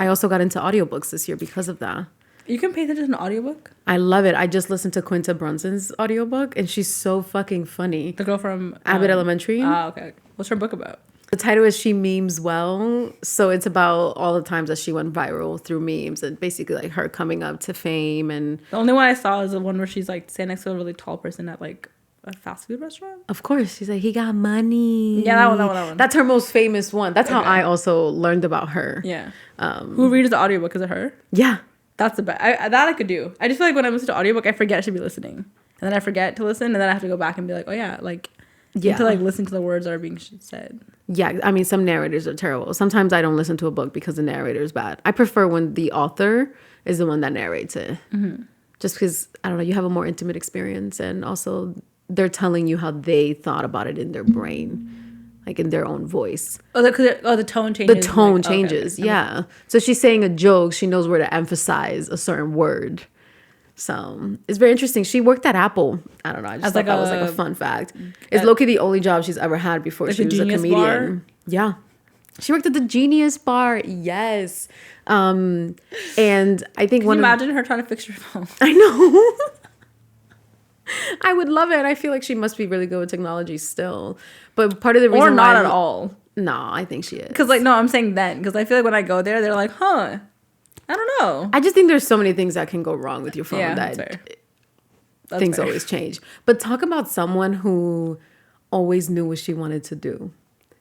I also got into audiobooks this year because of that. You can pay attention to an audiobook? I love it. I just listened to Quinta Brunson's audiobook, and she's so fucking funny. The girl from Abbott Elementary. Okay. What's her book about? The title is She Memes Well. So it's about all the times that she went viral through memes and basically like her coming up to fame. And the only one I saw is the one where she's like standing next to a really tall person at like a fast food restaurant. Of course. She's like, he got money. Yeah, that one. That's her most famous one. That's how I also learned about her. Yeah. Who reads the audiobook? Is it her? Yeah. That's the best. That I could do. I just feel like when I listen to audiobook, I forget I should be listening. And then I forget to listen, and then I have to go back and be like, oh yeah, like, to like listen to the words that are being said. Yeah, I mean, some narrators are terrible. Sometimes I don't listen to a book because the narrator is bad. I prefer when the author is the one that narrates it. Mm-hmm. Just because, I don't know, you have a more intimate experience, and also they're telling you how they thought about it in their brain, like in their own voice. The tone changes. The tone changes, okay. Yeah. So she's saying a joke, she knows where to emphasize a certain word. So it's very interesting. She worked at Apple. I don't know. I just thought that was like a fun fact. It's low-key the only job she's ever had before she was a comedian. Bar? Yeah. She worked at the Genius Bar. Yes. And I think Can you imagine her trying to fix your phone? I know. I would love it. I feel like she must be really good with technology still. But part of the reason or not at all. No, I think she is. Because I'm saying then. Because I feel like when I go there, they're like, huh. I don't know. I just think there's so many things that can go wrong with your phone things always change. But talk about someone who always knew what she wanted to do.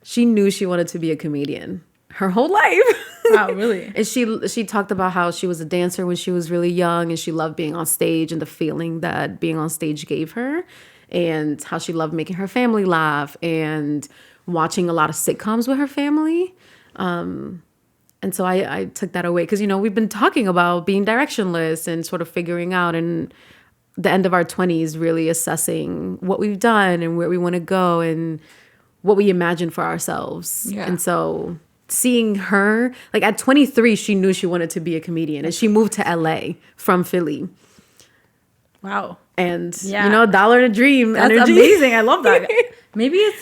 She knew she wanted to be a comedian her whole life. Wow, really? And she talked about how she was a dancer when she was really young, and she loved being on stage and the feeling that being on stage gave her, and how she loved making her family laugh and watching a lot of sitcoms with her family. And so I took that away because, we've been talking about being directionless and sort of figuring out, and the end of our 20s really assessing what we've done and where we want to go and what we imagine for ourselves. Yeah. And so seeing her, like at 23, she knew she wanted to be a comedian, and she moved to LA from Philly. Wow. And, dollar and a dream. That's energy. Amazing. I love that. Maybe it's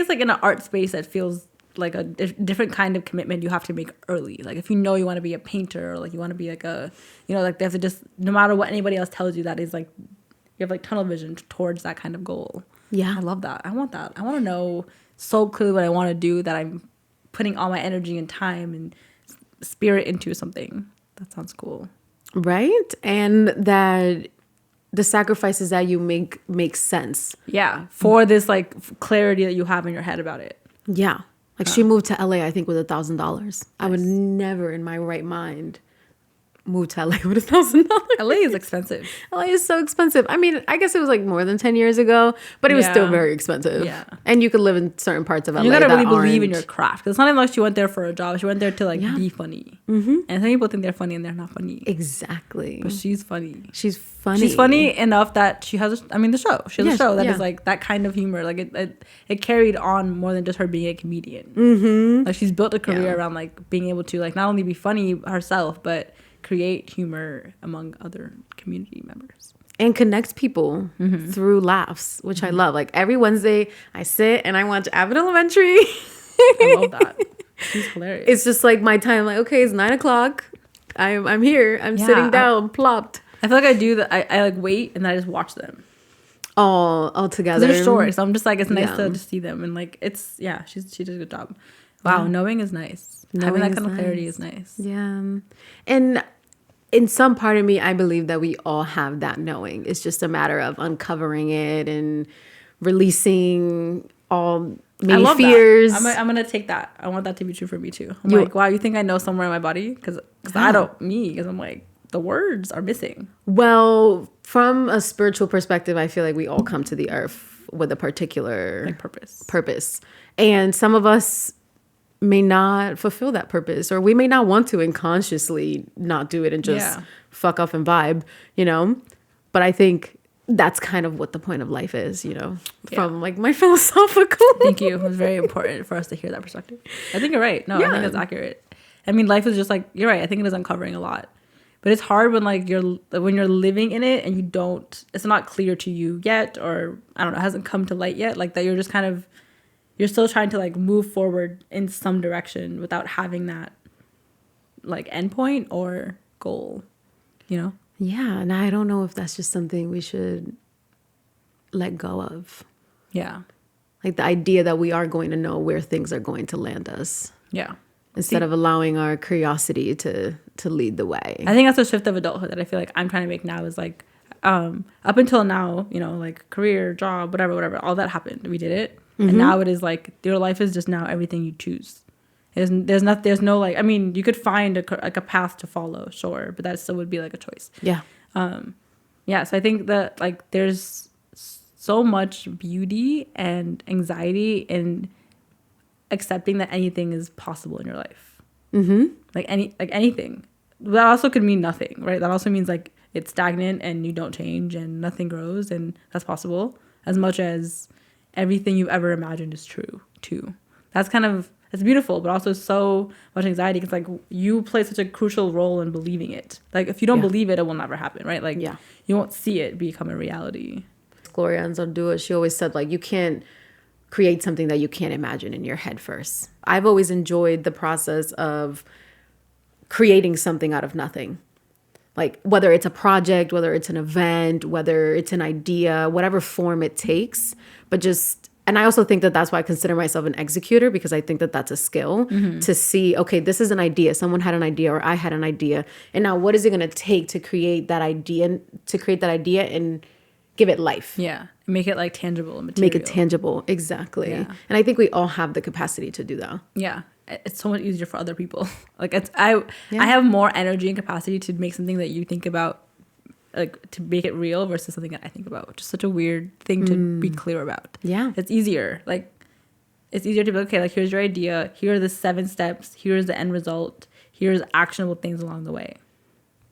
like in an art space that feels like a different kind of commitment you have to make early. Like if you want to be a painter, or like you want to be like a, like they have to just, no matter what anybody else tells you, that is like, you have like tunnel vision towards that kind of goal. Yeah. I love that. I want that. I want to know so clearly what I want to do that I'm putting all my energy and time and spirit into something. That sounds cool. Right? And that the sacrifices that you make sense. Yeah. For this like clarity that you have in your head about it. Yeah. Like she moved to LA, I think, with $1,000. Nice. I would never in my right mind move to LA with $1,000. LA is expensive. LA is so expensive. I mean, I guess it was like more than 10 years ago, but it was still very expensive. Yeah. And you could live in certain parts of LA. You gotta really believe in your craft. It's not even like she went there for a job. She went there to like be funny. Mm-hmm. And some people think they're funny and they're not funny. Exactly. But she's funny. She's funny. She's funny enough that she has, the show. She has a show that is like that kind of humor. Like it carried on more than just her being a comedian. Mm-hmm. Like she's built a career around like being able to like not only be funny herself, but create humor among other community members. And connect people through laughs, which I love. Like every Wednesday, I sit and I watch Abbott Elementary. I love that. She's hilarious. It's just like my time. Like, okay, it's 9:00. I'm here. I'm sitting down, plopped. I feel like I do that. I like wait and then I just watch them. All together. They're short, so I'm just like, it's nice to just see them, and like it's she does a good job. Wow, knowing is nice. Having that kind of clarity is nice. Yeah, and in some part of me, I believe that we all have that knowing. It's just a matter of uncovering it and releasing all many fears. That. I'm gonna take that. I want that to be true for me too. I'm like, wow, you think I know somewhere in my body? Because I don't. Because I'm like, the words are missing. Well, from a spiritual perspective, I feel like we all come to the earth with a particular purpose. And some of us may not fulfill that purpose, or we may not want to and consciously not do it and just fuck off and vibe, But I think that's kind of what the point of life is, from like my philosophical. Thank you. It was very important for us to hear that perspective. I think you're right. No, I think that's accurate. I mean, life is just like, you're right. I think it is uncovering a lot. But it's hard when like when you're living in it and it's not clear to you yet, or I don't know, it hasn't come to light yet. Like that you're just kind of, you're still trying to like move forward in some direction without having that like endpoint or goal, you know? Yeah, and I don't know if that's just something we should let go of. Yeah. Like the idea that we are going to know where things are going to land us. Yeah. Instead of allowing our curiosity to lead the way. I think that's a shift of adulthood that I feel like I'm trying to make now is like, up until now, you know, like career, job, whatever, all that happened. We did it. Mm-hmm. And now it is like your life is just now everything you choose. There's no like, I mean, you could find a path to follow, sure, but that still would be like a choice. Yeah. Yeah. So I think that like there's so much beauty and anxiety in accepting that anything is possible in your life. Mm-hmm. Like anything. That also could mean nothing, right? That also means like it's stagnant and you don't change and nothing grows, and that's possible, as much as everything you've ever imagined is true too. That's beautiful, but also so much anxiety because like you play such a crucial role in believing it. Like if you don't believe it, it will never happen, right? Like you won't see it become a reality. Gloria Anzaldúa, she always said like you can't create something that you can't imagine in your head first. I've always enjoyed the process of creating something out of nothing. Like whether it's a project, whether it's an event, whether it's an idea, whatever form it takes, and I also think that that's why I consider myself an executor, because I think that that's a skill to see, okay, this is an idea. Someone had an idea or I had an idea. And now what is it going to take to create that idea and give it life? Yeah. Make it like tangible and material. Make it tangible. Exactly. Yeah. And I think we all have the capacity to do that. Yeah. It's so much easier for other people. Like I have more energy and capacity to make something that you think about, like to make it real versus something that I think about, which is such a weird thing to be clear about. Yeah. It's easier. Like it's easier to be like, okay, like here's your idea. Here are the 7 steps. Here's the end result. Here's actionable things along the way.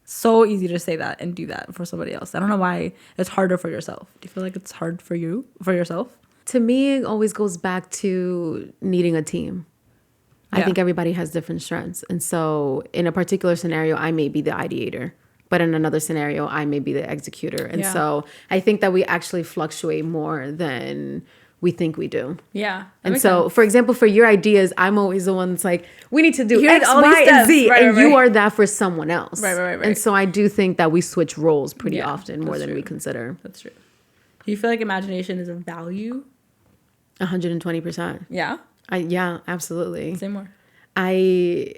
So easy to say that and do that for somebody else. I don't know why it's harder for yourself. Do you feel like it's hard for yourself? To me, it always goes back to needing a team. I think everybody has different strengths. And so in a particular scenario, I may be the ideator, but in another scenario, I may be the executor. And so I think that we actually fluctuate more than we think we do. Yeah. And so, for example, for your ideas, I'm always the one that's like, we need to do Here's X, all Y, these and Z. steps. And you are that for someone else. Right. And so I do think that we switch roles pretty Yeah, often, more that's than true. we consider. That's true. Do you feel like imagination is a value? 120%. Yeah. Yeah, absolutely. Say more. I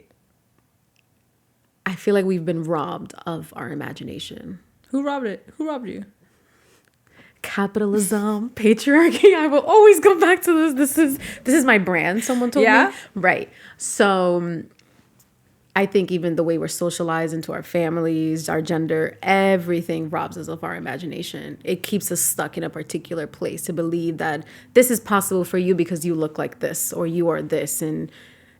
feel like we've been robbed of our imagination. Who robbed it? Who robbed you? Capitalism, patriarchy. I will always go back to this. This is my brand. Someone told me. Right. So I think even the way we're socialized into our families, our gender, everything robs us of our imagination. It keeps us stuck in a particular place to believe that this is possible for you because you look like this or you are this. And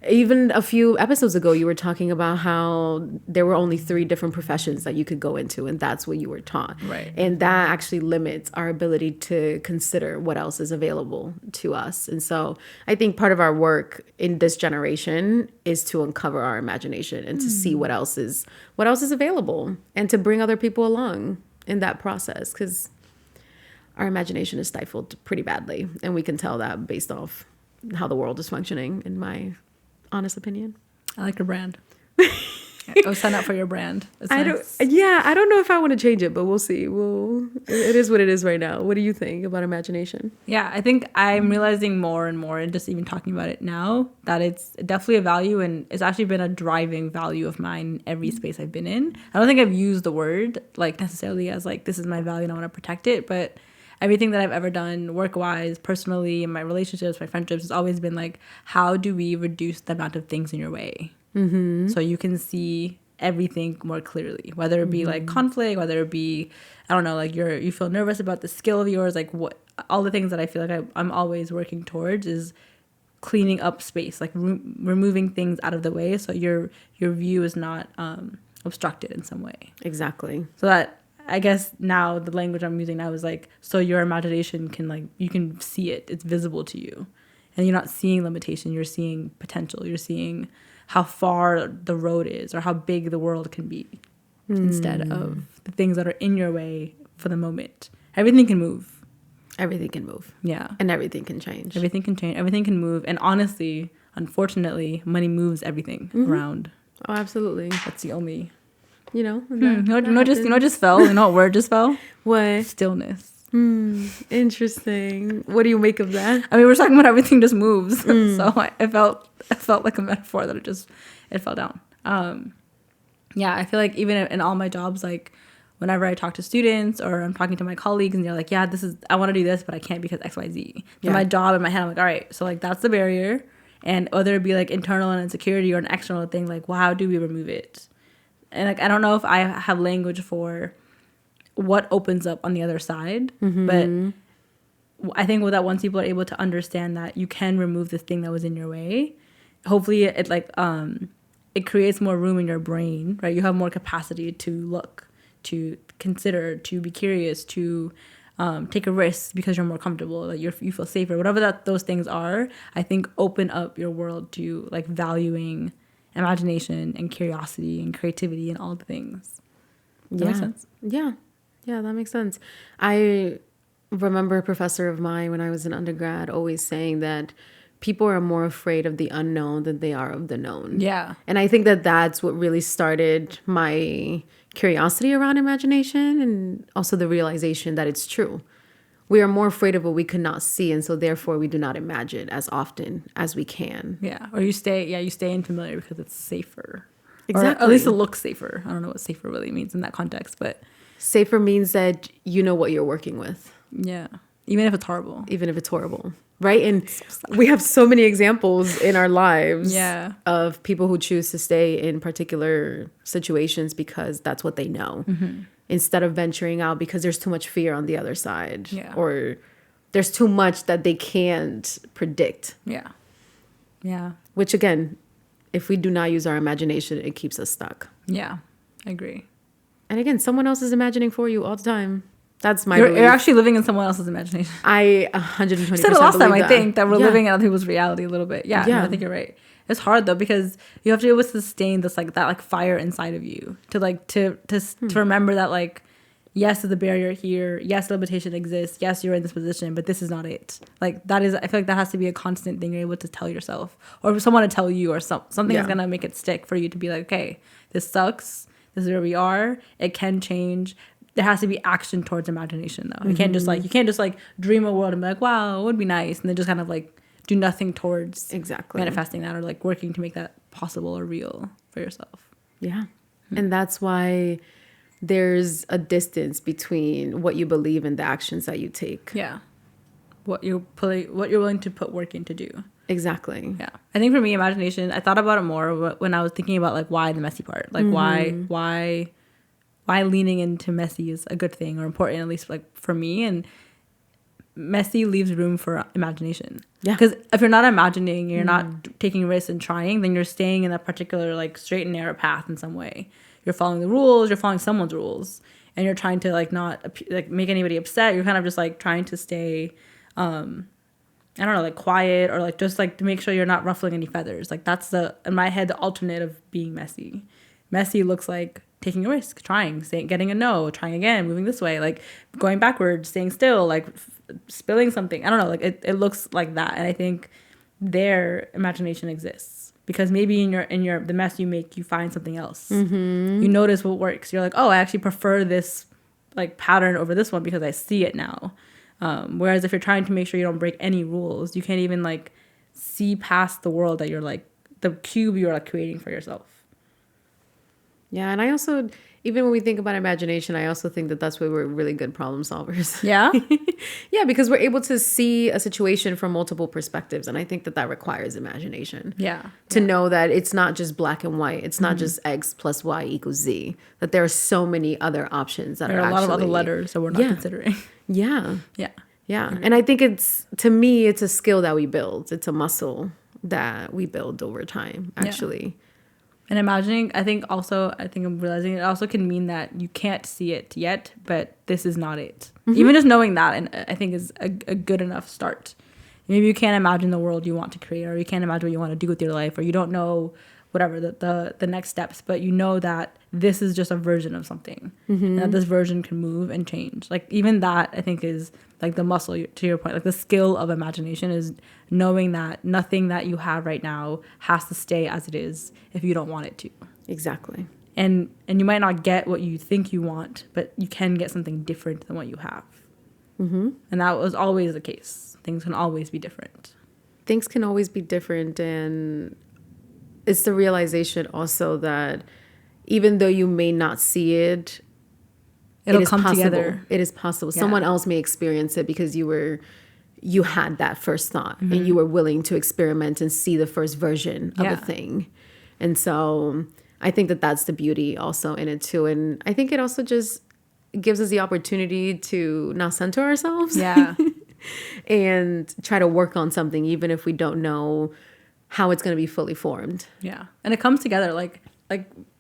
even a few episodes ago, you were talking about how there were only 3 different professions that you could go into, and that's what you were taught. Right. And that actually limits our ability to consider what else is available to us. And so I think part of our work in this generation is to uncover our imagination and to see what else is available, and to bring other people along in that process, because our imagination is stifled pretty badly, and we can tell that based off how the world is functioning, in my honest opinion. I like your brand. I'll sign up for your brand. It's nice. I don't know if I want to change it, but we'll see. It is what it is right now. What do you think about imagination? Yeah, I think I'm realizing more and more, and just even talking about it now, that it's definitely a value, and it's actually been a driving value of mine in every space I've been in. I don't think I've used the word like necessarily as like, this is my value and I want to protect it, but everything that I've ever done work-wise, personally, in my relationships, my friendships, has always been like, how do we reduce the amount of things in your way? Mm-hmm. So you can see everything more clearly, whether it be like conflict, whether it be, I don't know, like you feel nervous about the skill of yours, like what, all the things that I feel like I'm always working towards is cleaning up space, like removing things out of the way so your view is not obstructed in some way. Exactly. So that, I guess now the language I'm using now is like, so your imagination can like, you can see it, it's visible to you, and you're not seeing limitation, you're seeing potential, you're seeing how far the road is or how big the world can be instead of the things that are in your way for the moment. Everything can move. Everything can move. Yeah. And everything can change. Everything can change. Everything can move. And honestly, unfortunately, money moves everything around. Oh, absolutely. That's the only. You know, Just fell. You know what word just fell? what? Stillness. Interesting. What do you make of that? I mean, we're talking about everything just moves, so it felt like a metaphor that it fell down. Yeah, I feel like even in all my jobs, like whenever I talk to students or I'm talking to my colleagues and they're like, yeah, I want to do this, but I can't because X, Y, Z. So my job in my head, I'm like, all right, so like that's the barrier, and whether it be like internal and insecurity or an external thing, like, well, how do we remove it? And like I don't know if I have language for what opens up on the other side, but I think that once people are able to understand that you can remove this thing that was in your way, hopefully it creates more room in your brain, right? You have more capacity to look, to consider, to be curious, to take a risk because you're more comfortable, like you feel safer, whatever those things are. I think open up your world to like valuing imagination and curiosity and creativity and all the things. Does that make sense? Yeah, that makes sense. I remember a professor of mine when I was an undergrad always saying that people are more afraid of the unknown than they are of the known. Yeah. And I think that that's what really started my curiosity around imagination, and also the realization that it's true. We are more afraid of what we could not see, and so therefore we do not imagine as often as we can. Yeah. Or you stay in familiar because it's safer. Exactly. Or at least it looks safer. I don't know what safer really means in that context, but safer means that you know what you're working with. Yeah. Even if it's horrible. Right? And we have so many examples in our lives of people who choose to stay in particular situations because that's what they know, instead of venturing out because there's too much fear on the other side, or there's too much that they can't predict. Yeah. Which again, if we do not use our imagination, it keeps us stuck. Yeah, I agree. And again, someone else is imagining for you all the time. That's my You're actually living in someone else's imagination. I 120% said it last time, that. I think, that we're living in other people's reality a little bit. Yeah, no, I think you're right. It's hard though, because you have to be able to sustain this that fire inside of you to remember that like, yes, there's a barrier here. Yes, the limitation exists. Yes, you're in this position, but this is not it. Like that is, I feel like that has to be a constant thing you're able to tell yourself, or for someone to tell you, or something that's gonna make it stick for you to be like, okay, this sucks. This is where we are. It can change. There has to be action towards imagination though. You can't just dream a world and be like, wow, it would be nice, and then just kind of like do nothing towards manifesting that, or like working to make that possible or real for yourself. Yeah. And that's why there's a distance between what you believe and the actions that you take. Yeah. What you're willing to put work in to do. Exactly. Yeah. I think for me, imagination, I thought about it more when I was thinking about like why the messy part. Like why leaning into messy is a good thing or important, at least like for me. And messy leaves room for imagination. Yeah. Because if you're not imagining, you're not taking risks and trying, then you're staying in a particular like straight and narrow path in some way. You're following the rules, you're following someone's rules, and you're trying to like not like make anybody upset. You're kind of just like trying to stay, I don't know, like quiet, or like just like to make sure you're not ruffling any feathers. Like that's in my head, the alternate of being messy. Messy looks like taking a risk, trying, getting a no, trying again, moving this way, like going backwards, staying still, like spilling something. I don't know, like it looks like that. And I think their imagination exists because maybe in your the mess you make, you find something else. You notice what works. You're like, oh, I actually prefer this like pattern over this one because I see it now. Whereas if you're trying to make sure you don't break any rules, you can't even like see past the world that you're like the cube you're like creating for yourself. Yeah, and I also, even when we think about imagination, I also think that that's why we're really good problem solvers. Yeah? Yeah, because we're able to see a situation from multiple perspectives, and I think that requires imagination. Yeah. To know that it's not just black and white. It's not just X plus Y equals Z. That there are so many other options that there are a lot of other letters that we're not considering. Yeah. Yeah. Yeah. And I think to me, it's a skill that we build. It's a muscle that we build over time, actually. Yeah. And imagining, I think I'm realizing it also can mean that you can't see it yet, but this is not it. Even just knowing that, and I think is a good enough start. Maybe you can't imagine the world you want to create, or you can't imagine what you want to do with your life, or you don't know whatever the next steps, but you know that this is just a version of something, and that this version can move and change. Like even that, I think, is like the muscle, to your point, like the skill of imagination is knowing that nothing that you have right now has to stay as it is if you don't want it to. Exactly. And you might not get what you think you want, but you can get something different than what you have. Mm-hmm. And that was always the case. Things can always be different. Things can always be different, and it's the realization also that even though you may not see it, It'll it is come possible. together. It is possible. Yeah. Someone else may experience it because you had that first thought Mm-hmm. and you were willing to experiment and see the first version of Yeah. a thing. And so I think that that's the beauty also in it too. And I think it also just gives us the opportunity to now center ourselves. Yeah. And try to work on something, even if we don't know how it's going to be fully formed. Yeah. And it comes together. Like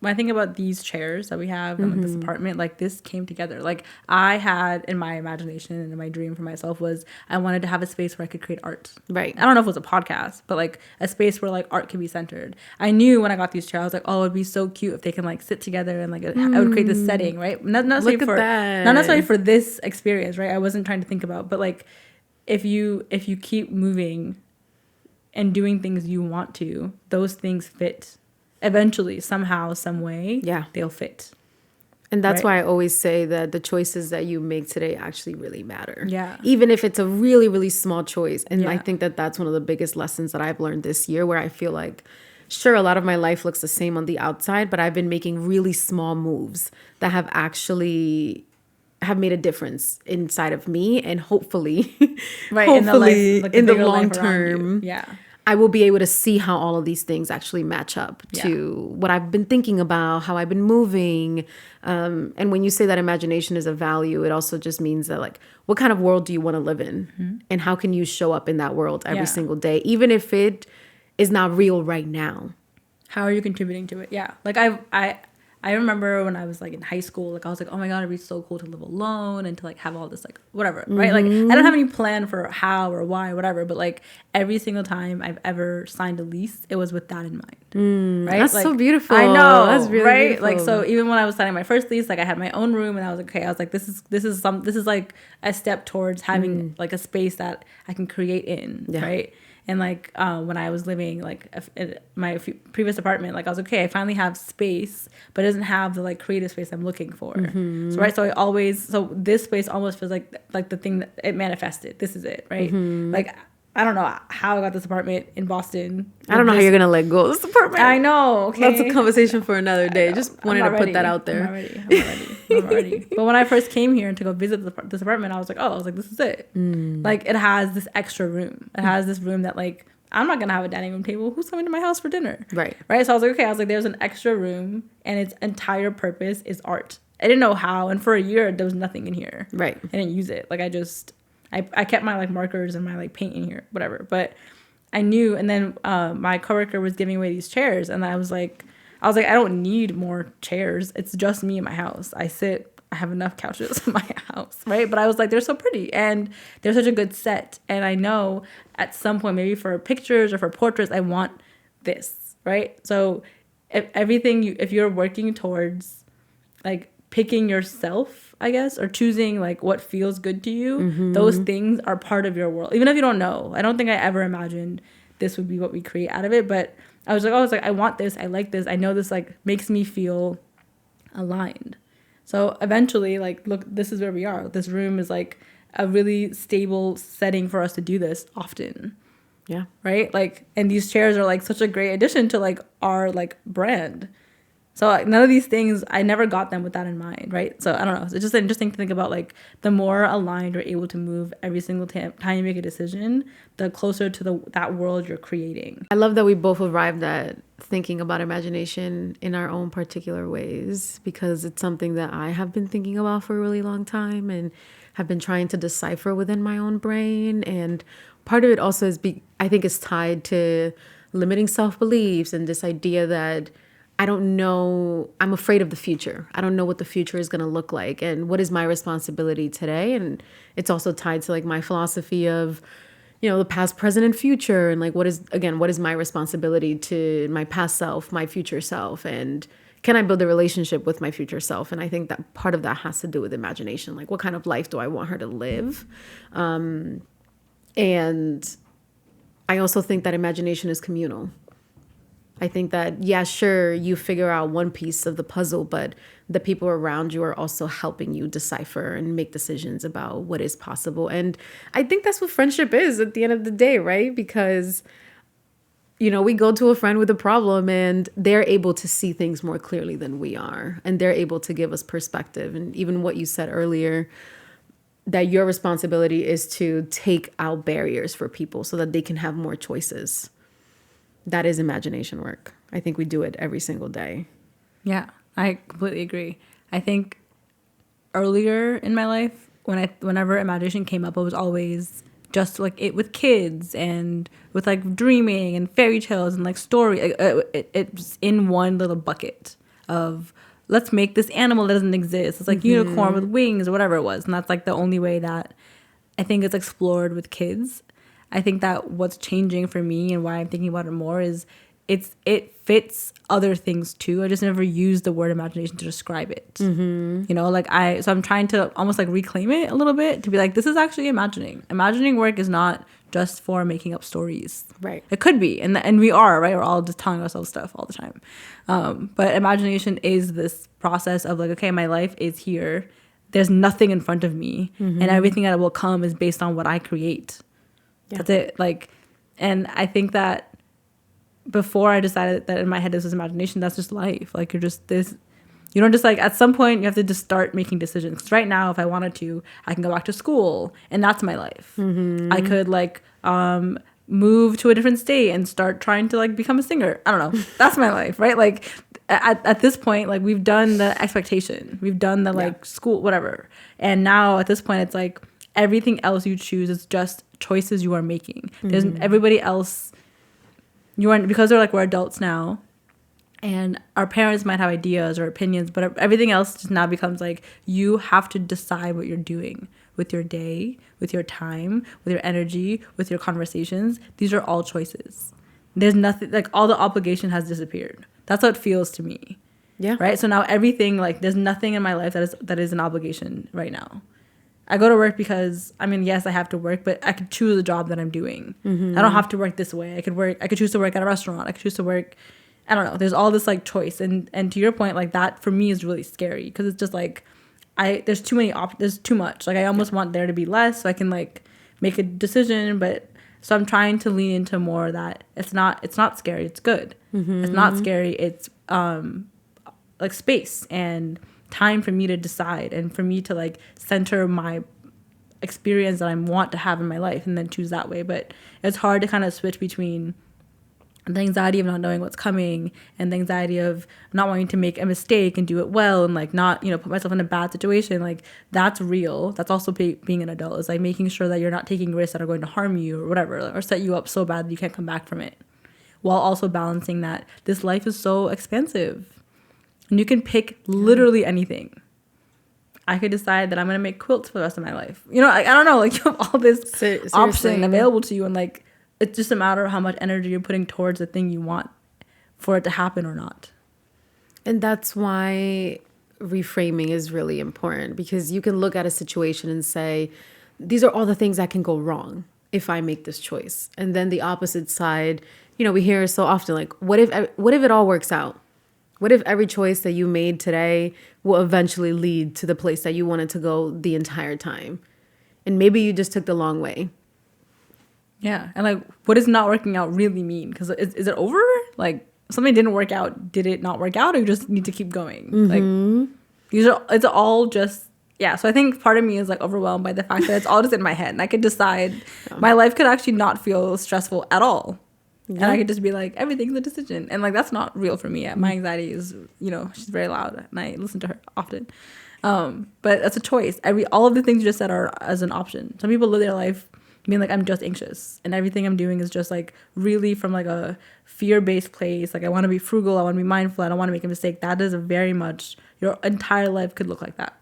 when I think about these chairs that we have and like this apartment, like this came together. Like I had in my imagination and in my dream for myself was I wanted to have a space where I could create art. Right. I don't know if it was a podcast, but like a space where like art could be centered. I knew when I got these chairs, I was like, oh, it'd be so cute if they can like sit together and like I would create this setting, right? Not necessarily Look at for that. not necessarily for this experience, right? I wasn't trying to think about, but like if you keep moving and doing things you want to, those things fit. Eventually, somehow, some way, Yeah. they'll fit. And that's Right. why I always say that the choices that you make today actually really matter. Yeah. Even if it's a really, really small choice. And I Yeah. think that that's one of the biggest lessons that I've learned this year, where I feel like, sure, a lot of my life looks the same on the outside, but I've been making really small moves that have actually have made a difference inside of me, and hopefully, Right. hopefully like in the bigger long life around you. term, Yeah. I will be able to see how all of these things actually match up Yeah. to what I've been thinking about, how I've been moving. And when you say that imagination is a value, it also just means that, like, what kind of world do you want to live in? And how can you show up in that world every Yeah. single day, even if it is not real right now? How are you contributing to it? Yeah. Like I remember when I was like in high school, like I was like, oh my God, it'd be so cool to live alone and to like have all this like whatever, right? Like I don't have any plan for how or why, whatever, but like every single time I've ever signed a lease, it was with that in mind. Right? That's like, so beautiful. I know. That's really right? beautiful. Like so even when I was signing my first lease, like I had my own room and I was like, okay, I was like, this is like a step towards having like a space that I can create in. Yeah. Right. And like when I was living like in my previous apartment, like I was like, okay, I finally have space, but it doesn't have the like creative space I'm looking for. So right, so this space almost feels like the thing that it manifested. This is it, right? Like I don't know how I got this apartment in Boston. I don't know how you're gonna let go of this apartment. I know. Okay? That's a conversation for another day. Just wanted to put that out there. I'm not ready. But when I first came here and to go visit this apartment, I was like, this is it. Like it has this extra room. It has this room that like I'm not gonna have a dining room table. Who's coming to my house for dinner? Right. So I was like, okay. I was like, there's an extra room, and its entire purpose is art. I didn't know how, and for a year there was nothing in here. Right. I didn't use it. Like I kept my like markers and my like paint in here, whatever. But I knew, and then my coworker was giving away these chairs, and I was like, I don't need more chairs. It's just me in my house. I have enough couches in my house, right? But I was like, they're so pretty, and they're such a good set, and I know at some point, maybe for pictures or for portraits, I want this, right? So if you're working towards like picking yourself, I guess, or choosing like what feels good to you, those things are part of your world. Even if you don't know. I don't think I ever imagined this would be what we create out of it, but I was like, I want this, I like this, I know this like makes me feel aligned. So eventually, like, look, this is where we are. This room is like a really stable setting for us to do this often. Yeah. Right? Like, and these chairs are like such a great addition to like our like brand. So like, none of these things, I never got them with that in mind, right? So I don't know. It's just interesting to think about like the more aligned you're able to move every single time you make a decision, the closer to that world you're creating. I love that we both arrived at thinking about imagination in our own particular ways, because it's something that I have been thinking about for a really long time and have been trying to decipher within my own brain. And part of it also I think is tied to limiting self-beliefs and this idea that I don't know, I'm afraid of the future. I don't know what the future is going to look like and what is my responsibility today. And it's also tied to like my philosophy of, you know, the past, present, and future. And like, what is my responsibility to my past self, my future self? And can I build a relationship with my future self? And I think that part of that has to do with imagination. Like, what kind of life do I want her to live? And I also think that imagination is communal. I think that, yeah, sure, you figure out one piece of the puzzle, but the people around you are also helping you decipher and make decisions about what is possible. And I think that's what friendship is at the end of the day, right? Because, we go to a friend with a problem and they're able to see things more clearly than we are. And they're able to give us perspective. And even what you said earlier, that your responsibility is to take out barriers for people so that they can have more choices. That is imagination work. I think we do it every single day. Yeah, I completely agree. I think earlier in my life, whenever imagination came up, it was always just like it with kids and with like dreaming and fairy tales and like story. It's in one little bucket of let's make this animal that doesn't exist. It's like unicorn with wings or whatever it was, and that's like the only way that I think it's explored with kids. I think that what's changing for me and why I'm thinking about it more is it fits other things too. I just never used the word imagination to describe it. So I'm trying to almost like reclaim it a little bit to be like, this is actually imagining. Imagining work is not just for making up stories. Right. It could be, and we are, right? We're all just telling ourselves stuff all the time. But imagination is this process of like, okay, my life is here. There's nothing in front of me, and everything that will come is based on what I create. Yeah. That's it. Like, and I think that before I decided that in my head this was imagination, that's just life. Like, you're just this. You don't just like at some point you have to just start making decisions. 'Cause right now, if I wanted to, I can go back to school, and that's my life. I could like move to a different state and start trying to like become a singer. I don't know. That's my life, right? Like at this point, like we've done the expectation, we've done the like school, whatever, and now at this point, it's like everything else you choose is just choices you are making. There's everybody else. You aren't, because they're like, we're adults now, and our parents might have ideas or opinions, but everything else just now becomes like you have to decide what you're doing with your day, with your time, with your energy, with your conversations. These are all choices. There's nothing, like all the obligation has disappeared. That's how it feels to me. Yeah. Right. So now everything, like there's nothing in my life that is an obligation right now. I go to work because, I mean, yes, I have to work, but I could choose the job that I'm doing. I don't have to work this way. I could choose to work at a restaurant. I could choose to work, I don't know. There's all this like choice. And to your point, like that for me is really scary because it's just like, there's too many there's too much. Like I almost want there to be less so I can like make a decision. But so I'm trying to lean into more that it's not scary. It's good. It's not scary. It's like space and time for me to decide and for me to like center my experience that I want to have in my life and then choose that way. But it's hard to kind of switch between the anxiety of not knowing what's coming and the anxiety of not wanting to make a mistake and do it well and like not, put myself in a bad situation. Like that's real. That's also being an adult, is like making sure that you're not taking risks that are going to harm you or whatever, or set you up so bad that you can't come back from it, while also balancing that this life is so expansive. And you can pick literally anything. I could decide that I'm going to make quilts for the rest of my life. I don't know. Like you have all this option available to you. And like, it's just a matter of how much energy you're putting towards the thing you want for it to happen or not. And that's why reframing is really important, because you can look at a situation and say, these are all the things that can go wrong if I make this choice. And then the opposite side, we hear so often, like, what if it all works out? What if every choice that you made today will eventually lead to the place that you wanted to go the entire time? And maybe you just took the long way. Yeah. And like, what does not working out really mean? Because is it over? Like, something didn't work out. Did it not work out? Or you just need to keep going? Like, it's all just, yeah. So I think part of me is like overwhelmed by the fact that it's all just in my head. And I could decide my life could actually not feel stressful at all. Yeah. And I could just be like, everything's a decision. And like, that's not real for me. My anxiety is, she's very loud and I listen to her often. But that's a choice. All of the things you just said are as an option. Some people live their life being like, I'm just anxious and everything I'm doing is just like really from like a fear-based place. Like I want to be frugal. I want to be mindful. I don't want to make a mistake. That is very much, your entire life could look like that.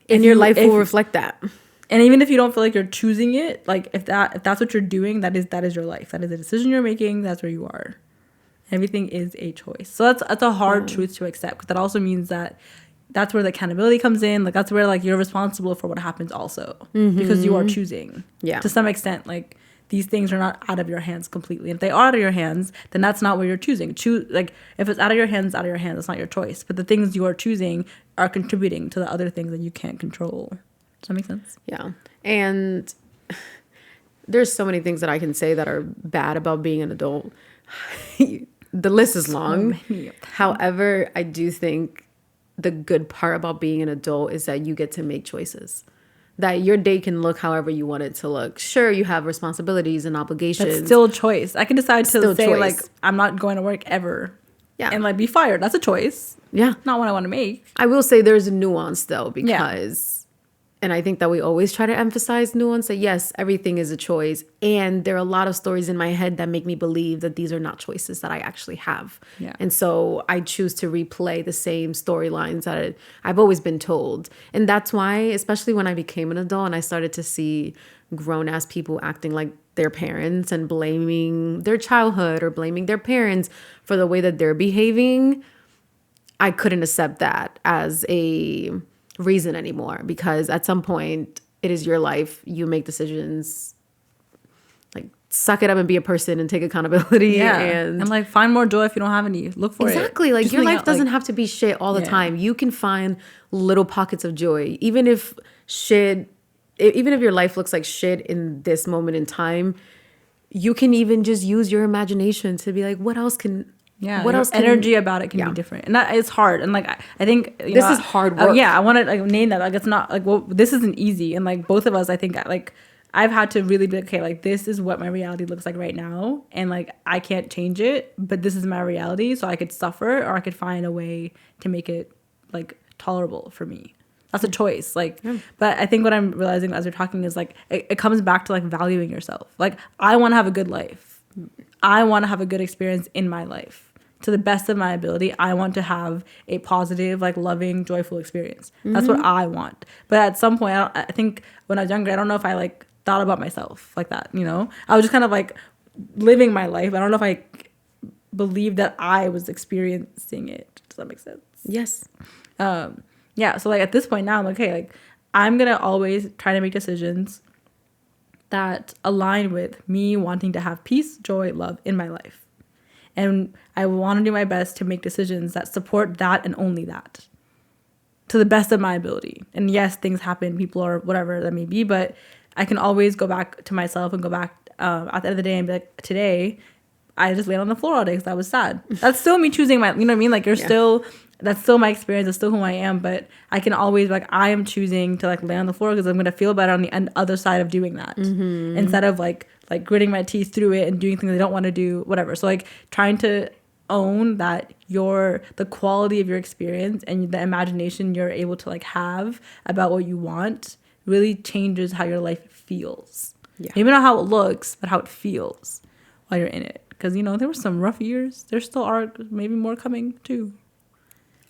And your life will reflect that. And even if you don't feel like you're choosing it, like if that's what you're doing, that is your life. That is a decision you're making. That's where you are. Everything is a choice. So that's a hard truth to accept, because that also means that that's where the accountability comes in. Like that's where like you're responsible for what happens also, because you are choosing to some extent. Like these things are not out of your hands completely. If they are out of your hands, then that's not what you're choosing. Like if it's out of your hands, it's out of your hands. It's not your choice. But the things you are choosing are contributing to the other things that you can't control. Does that make sense? Yeah. And there's so many things that I can say that are bad about being an adult. The list is long. So many of them. However, I do think the good part about being an adult is that you get to make choices. That your day can look however you want it to look. Sure, you have responsibilities and obligations. That's still a choice. I can decide to Still say choice. like I'm not going to work ever. Yeah. And like be fired. That's a choice. Yeah. Not what I want to make. I will say there's a nuance though, because, and I think that we always try to emphasize nuance, that yes, everything is a choice. And there are a lot of stories in my head that make me believe that these are not choices that I actually have. Yeah. And so I choose to replay the same storylines that I've always been told. And that's why, especially when I became an adult and I started to see grown ass people acting like their parents and blaming their childhood or blaming their parents for the way that they're behaving, I couldn't accept that as a reason anymore, because at some point it is your life. You make decisions. Like, suck it up and be a person and take accountability. And like find more joy if you don't have any. Look for it. Exactly. Like Just your something life else, doesn't like, have to be shit all the Yeah. time. You can find little pockets of joy. Even if your life looks like shit in this moment in time, you can even just use your imagination to be like, what else can what your else can, energy about it can Yeah. be different, and that it's hard. And like I think This is hard work. I want to like name that. Like it's not like, well, this isn't easy. And like both of us, I think like I've had to really be like, okay, like this is what my reality looks like right now, and like I can't change it, but this is my reality. So I could suffer, or I could find a way to make it like tolerable for me. That's a choice. Like, but I think what I'm realizing as we're talking is like it comes back to like valuing yourself. Like I want to have a good life. I want to have a good experience in my life. To the best of my ability, I want to have a positive, like loving, joyful experience. That's what I want. But at some point, I think when I was younger, I don't know if I like thought about myself like that. You know, I was just kind of like living my life. I don't know if I believed that I was experiencing it. Does that make sense? Yes. Yeah. So like at this point now, I'm like, okay, like I'm gonna always try to make decisions that align with me wanting to have peace, joy, love in my life. And I want to do my best to make decisions that support that and only that to the best of my ability. And yes, things happen, people are whatever that may be, but I can always go back to myself and go back at the end of the day and be like, today, I just laid on the floor all day because I was sad. That's still me choosing you know what I mean? Like that's still my experience. That's still who I am. But I can always like, I am choosing to like lay on the floor because I'm going to feel better on the other side of doing that. Mm-hmm. Instead of like gritting my teeth through it and doing things I don't want to do, whatever. So like trying to own that the quality of your experience and the imagination you're able to like have about what you want really changes how your life feels. Yeah. Maybe not how it looks, but how it feels while you're in it. Because, you know, there were some rough years. There still are maybe more coming too.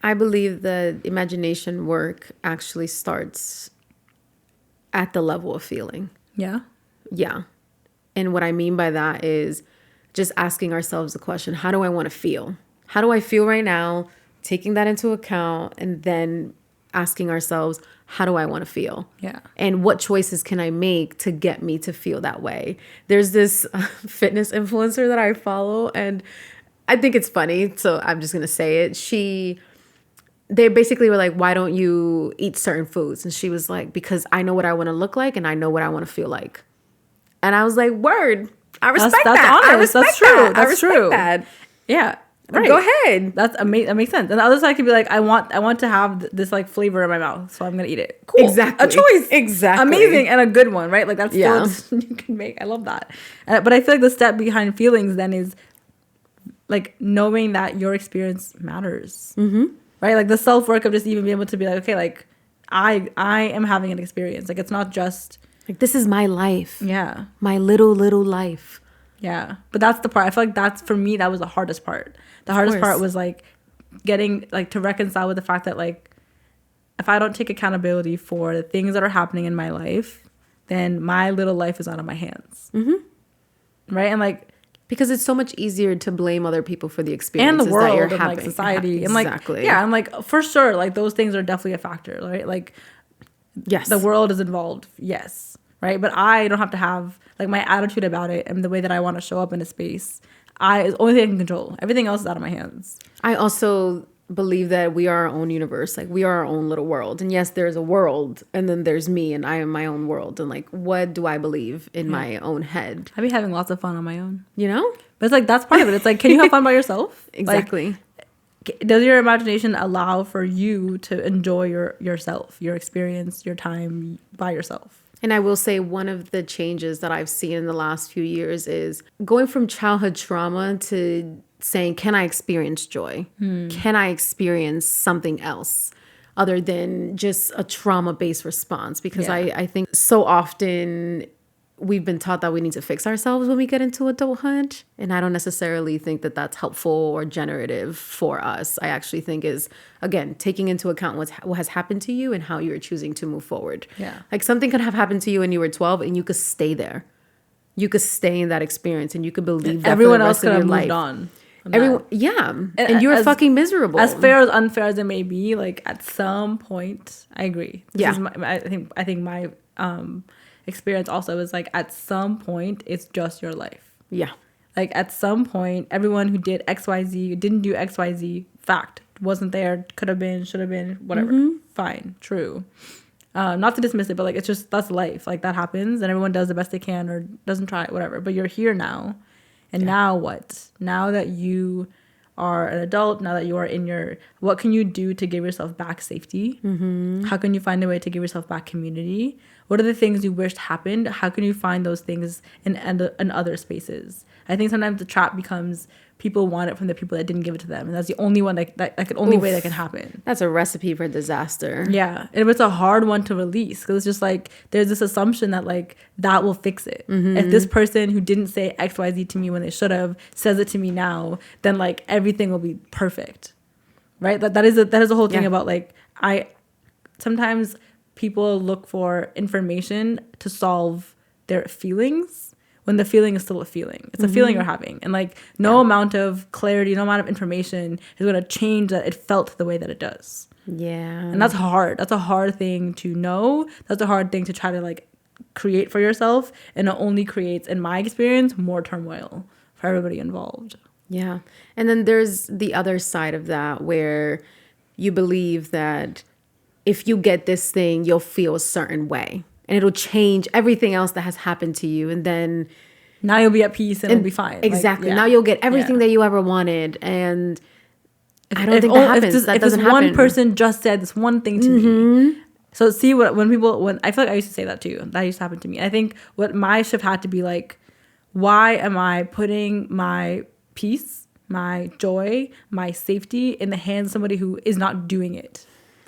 I believe the imagination work actually starts at the level of feeling. Yeah. Yeah. And what I mean by that is just asking ourselves the question, how do I want to feel? How do I feel right now? Taking that into account and then asking ourselves, how do I want to feel? Yeah. And what choices can I make to get me to feel that way? There's this fitness influencer that I follow, and I think it's funny, so I'm just going to say it. They basically were like, why don't you eat certain foods? And she was like, because I know what I want to look like and I know what I want to feel like. And I was like, word, I respect that. Honest. I respect that's true. that. That's I respect true. that. Yeah. Right. Go ahead. That makes sense. And the other side could be like, I want to have this like flavor in my mouth, so I'm gonna eat it. Cool. Exactly. A choice. Exactly. Amazing and a good one, right? Like that's still a decision you can make. I love that. But I feel like the step behind feelings then is like knowing that your experience matters. Mm-hmm. Right? Like the self work of just even being able to be like, okay, like I am having an experience. Like it's not just like this is my life. Yeah. My little life. Yeah. But that's the part. I feel like that's, for me, that was the hardest part. The hardest part was like getting like to reconcile with the fact that like if I don't take accountability for the things that are happening in my life, then my little life is out of my hands. Mm-hmm. Right? And like, because it's so much easier to blame other people for the and experiences the world that you're and having. like society. Exactly. And like, yeah, and like for sure, like those things are definitely a factor, right? Like, yes, the world is involved. Yes. Right. right? But I don't have to have like my attitude about it and the way that I want to show up in a space. Is the only thing I can control. Everything else is out of my hands. I also believe that we are our own universe. Like we are our own little world. And yes, there's a world and then there's me and I am my own world. And like, what do I believe in my own head? I be having lots of fun on my own. You know? But it's like, that's part of it. It's like, can you have fun by yourself? Exactly. Like, does your imagination allow for you to enjoy yourself, your experience, your time by yourself? And I will say one of the changes that I've seen in the last few years is going from childhood trauma to saying, can I experience joy? Can I experience something else other than just a trauma-based response? Because I think so often we've been taught that we need to fix ourselves when we get into adulthood. And I don't necessarily think that that's helpful or generative for us. I actually think is, again, taking into account what has happened to you and how you're choosing to move forward. Yeah. Like something could have happened to you when you were 12 and you could stay there. You could stay in that experience and you could believe that everyone for the else rest could of have your moved life. on. Everyone, yeah. And you were fucking miserable. As fair as unfair as it may be, like at some point, I agree. This is I think my experience also is like at some point it's just your life. Yeah. Like at some point, everyone who did XYZ, didn't do XYZ, fact, wasn't there, could have been, should have been, whatever. Fine, true. Not to dismiss it, but like it's just, that's life. Like that happens and everyone does the best they can or doesn't try it, whatever. But you're here now. And now what? Now that you are an adult, now that you are in your, what can you do to give yourself back safety? How can you find a way to give yourself back community? What are the things you wished happened? How can you find those things in other spaces? I think sometimes the trap becomes people want it from the people that didn't give it to them. And that's the only one that can only way that can happen. That's a recipe for disaster. Yeah. And it's a hard one to release because it's just like there's this assumption that like that will fix it. If this person who didn't say XYZ to me when they should have says it to me now, then like everything will be perfect. Right? That is a whole thing about like sometimes people look for information to solve their feelings when the feeling is still a feeling. It's a feeling you're having. And like no amount of clarity, no amount of information is going to change that it felt the way that it does. Yeah. And that's hard. That's a hard thing to know. That's a hard thing to try to like create for yourself. And it only creates, in my experience, more turmoil for everybody involved. Yeah. And then there's the other side of that where you believe that if you get this thing, you'll feel a certain way. And it'll change everything else that has happened to you. And then now you'll be at peace and it'll be fine. Exactly. Like, now you'll get everything that you ever wanted. And I don't think that happens. That doesn't happen. One person just said this one thing to me. So see when I feel like I used to say that too. That used to happen to me. I think what my shift had to be like, why am I putting my peace, my joy, my safety in the hands of somebody who is not doing it?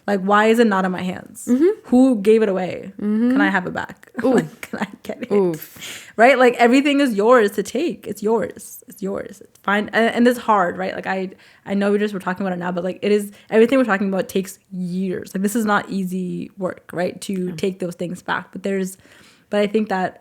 Like, why is it not in my hands? Who gave it away? Can I have it back? Like, can I get it? Oof. Right? Like, everything is yours to take. It's yours. It's yours. It's fine. And it's hard, right? Like, I know we're talking about it now, but, like, it is, everything we're talking about takes years. Like, this is not easy work, right? To take those things back. But I think that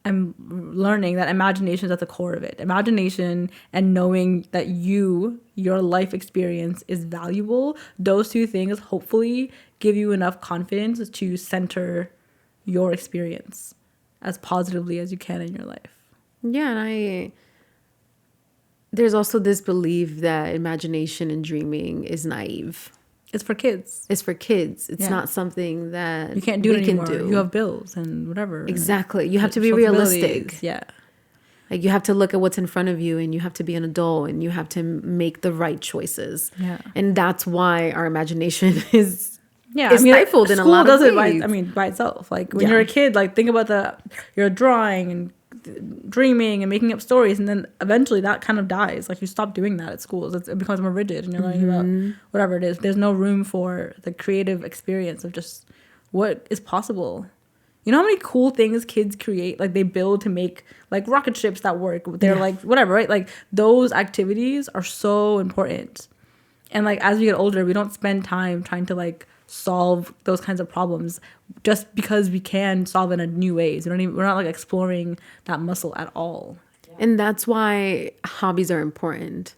I'm learning that imagination is at the core of it. Imagination and knowing that your life experience is valuable. Those two things hopefully give you enough confidence to center your experience as positively as you can in your life. Yeah, and there's also this belief that imagination and dreaming is naive. It's for kids. It's for kids. It's not something that you can't do it anymore. You have bills and whatever. Exactly. You have to be realistic. Yeah. Like you have to look at what's in front of you and you have to be an adult and you have to make the right choices. Yeah. And that's why our imagination is Yeah, it's stifled in a lot of ways. By itself. Like when you're a kid, like think about you're drawing and dreaming and making up stories, and then eventually that kind of dies. Like you stop doing that at schools. It becomes more rigid, and you're learning about whatever it is. There's no room for the creative experience of just what is possible. You know how many cool things kids create? Like they build to make like rocket ships that work. They're like whatever, right? Like those activities are so important. And like as we get older, we don't spend time trying to like solve those kinds of problems just because we can solve in a new ways. We're not like exploring that muscle at all. And that's why hobbies are important.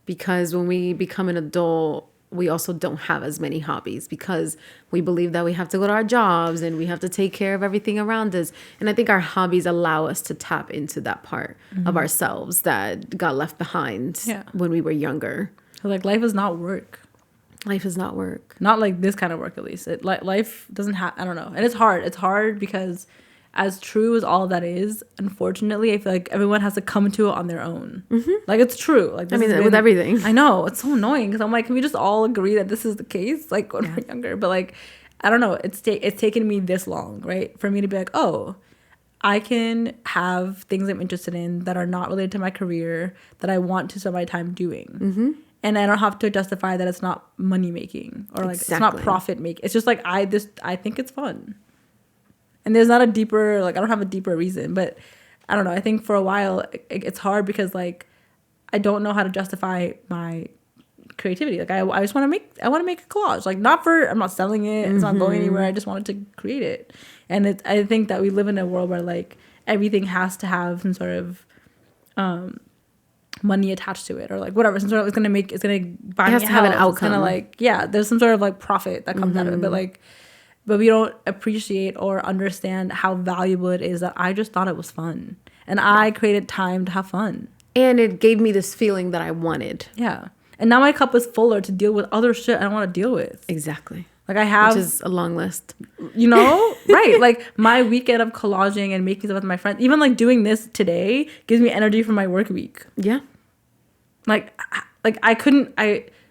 Because when we become an adult, we also don't have as many hobbies because we believe that we have to go to our jobs and we have to take care of everything around us. And I think our hobbies allow us to tap into that part of ourselves that got left behind when we were younger. Like, life is not work. Life is not work. Not like this kind of work, at least. Life doesn't have, I don't know. And it's hard. It's hard because as true as all of that is, unfortunately, I feel like everyone has to come to it on their own. Like, it's true. Like, with everything. I know. It's so annoying because I'm like, can we just all agree that this is the case? Like, when we're younger. But, like, I don't know. It's taken me this long, right? For me to be like, oh, I can have things I'm interested in that are not related to my career that I want to spend my time doing. And I don't have to justify that it's not money making or like it's not profit making. It's just like I think it's fun. And there's not a deeper, like, I don't have a deeper reason, but I don't know. I think for a while it's hard because, like, I don't know how to justify my creativity. Like, I just want to make a collage. Like, I'm not selling it. It's not going anywhere. I just wanted to create it. And I think that we live in a world where, like, everything has to have some sort of money attached to it, or like whatever, some sort of it's gonna buy me a house. Have an outcome. It's gonna, like, there's some sort of like profit that comes out of it, but we don't appreciate or understand how valuable it is that I just thought it was fun and I created time to have fun, and it gave me this feeling that I wanted. And now my cup is fuller to deal with other shit I don't want to deal with. Exactly. Like, I have, which is a long list, right? Like, my weekend of collaging and making stuff with my friends, even like doing this today, gives me energy for my work week. Yeah. Like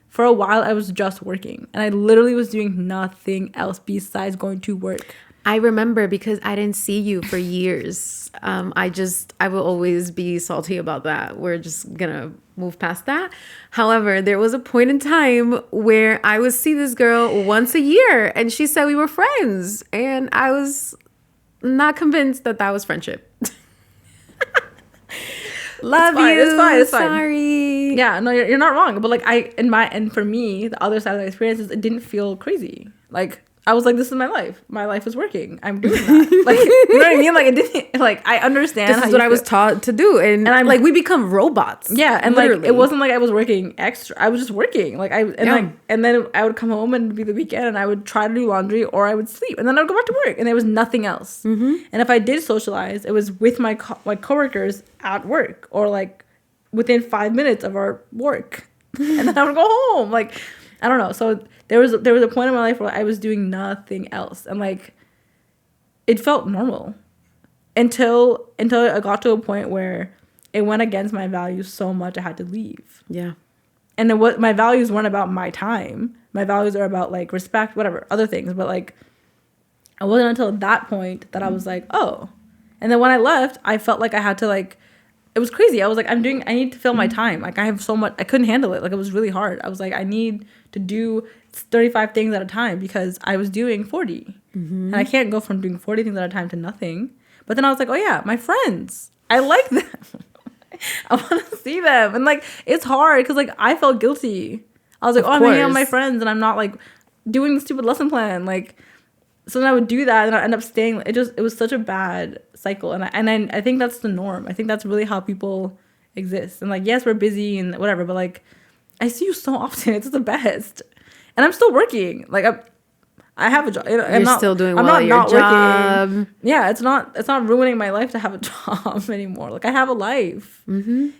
for a while I was just working and I literally was doing nothing else besides going to work. I remember because I didn't see you for years. I will always be salty about that. We're just gonna move past that. However, there was a point in time where I would see this girl once a year and she said we were friends. And I was not convinced that was friendship. Love you. It's fine. Sorry. Yeah, no, you're not wrong. But, like, and for me, the other side of the experience is it didn't feel crazy. Like, I was like, this is my life. My life is working. I'm doing that. Like, you know what I mean? Like, it didn't, like, I understand. This is what I was taught to do. And I'm like, we become robots. Yeah. And literally. Like, it wasn't like I was working extra. I was just working. Like, and then I would come home and it'd be the weekend and I would try to do laundry or I would sleep. And then I would go back to work and there was nothing else. And if I did socialize, it was with my coworkers at work or, like, within 5 minutes of our work. And then I would go home. Like, I don't know. So there was a point in my life where I was doing nothing else, and, like, it felt normal until I got to a point where it went against my values so much I had to leave. Yeah. And then my values weren't about my time. My values are about, like, respect, whatever, other things. But, like, it wasn't until that point that I was like, oh. And then when I left, I felt like I had to, like, it was crazy. I was like, I need to fill my time. Like, I have so much, I couldn't handle it. Like, it was really hard. I was like, I need to do 35 things at a time because I was doing 40. And I can't go from doing 40 things at a time to nothing. But then I was like, oh yeah, my friends, I like them. I want to see them. And, like, it's hard because, like, I felt guilty. I was like, I'm hanging out with my friends and I'm not, like, doing the stupid lesson plan. Like, so then I would do that and I end up staying. It was such a bad cycle. And I think that's the norm. I think that's really how people exist. And, like, yes, we're busy and whatever, but, like, I see you so often. It's the best. And I'm still working. Like, I have a job. You're still doing well at your job. Working. Yeah, it's not ruining my life to have a job anymore. Like, I have a life. And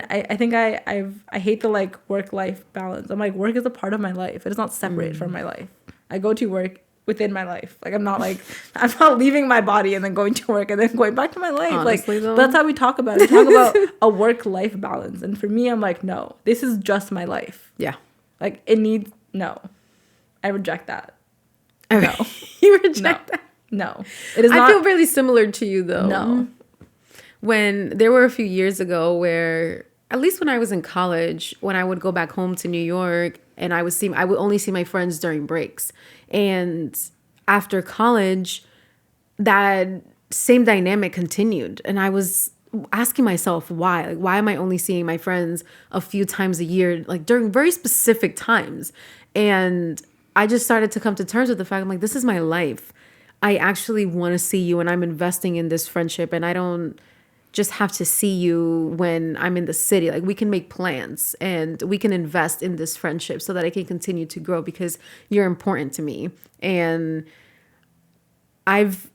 I think I hate the, like, work-life balance. I'm like, work is a part of my life. It is not separate from my life. I go to work within my life. Like, I'm not leaving my body and then going to work and then going back to my life. Honestly, like, that's how we talk about it. We talk about a work-life balance. And for me, I'm like, no, this is just my life. Yeah. Like, no. I reject that. No. You reject that? No. It is not. I feel really similar to you, though. No. When there were a few years ago where, at least when I was in college, when I would go back home to New York and I would only see my friends during breaks. And after college, that same dynamic continued. And I was asking myself why. Like, why am I only seeing my friends a few times a year, like during very specific times? And I just started to come to terms with the fact, I'm like, this is my life. I actually want to see you and I'm investing in this friendship. And just have to see you when I'm in the city. Like, we can make plans and we can invest in this friendship so that I can continue to grow because you're important to me. And I've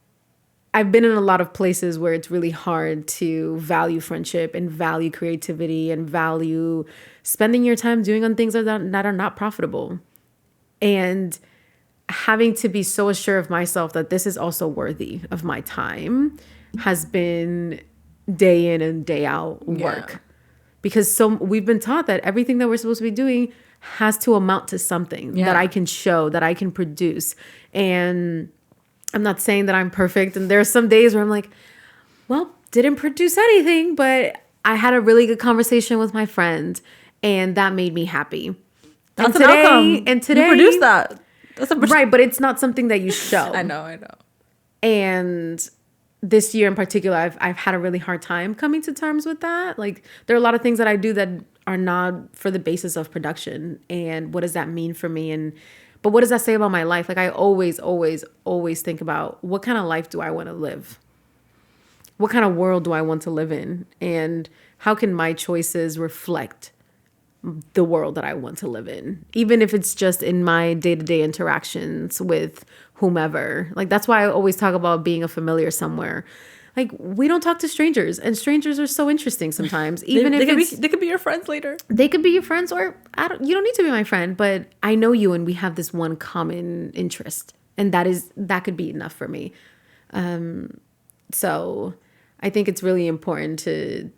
been in a lot of places where it's really hard to value friendship and value creativity and value spending your time doing on things that are not profitable. And having to be so assured of myself that this is also worthy of my time has been day in and day out work. Yeah. Because we've been taught that everything that we're supposed to be doing has to amount to something that I can show, that I can produce. And I'm not saying that I'm perfect. And there are some days where I'm like, well, didn't produce anything, but I had a really good conversation with my friend and that made me happy. That's an outcome. And today, you produced that. That's right, but it's not something that you show. I know. And this year in particular, I've had a really hard time coming to terms with that. Like, there are a lot of things that I do that are not for the basis of production. And what does that mean for me? But what does that say about my life? Like, I always, always, always think about what kind of life do I want to live? What kind of world do I want to live in? And how can my choices reflect the world that I want to live in? Even if it's just in my day-to-day interactions with whomever. Like, that's why I always talk about being a familiar somewhere. Like, we don't talk to strangers, and strangers are so interesting sometimes. Even if they could be your friends later. They could be your friends, or you don't need to be my friend, but I know you, and we have this one common interest, and that could be enough for me. So I think it's really important to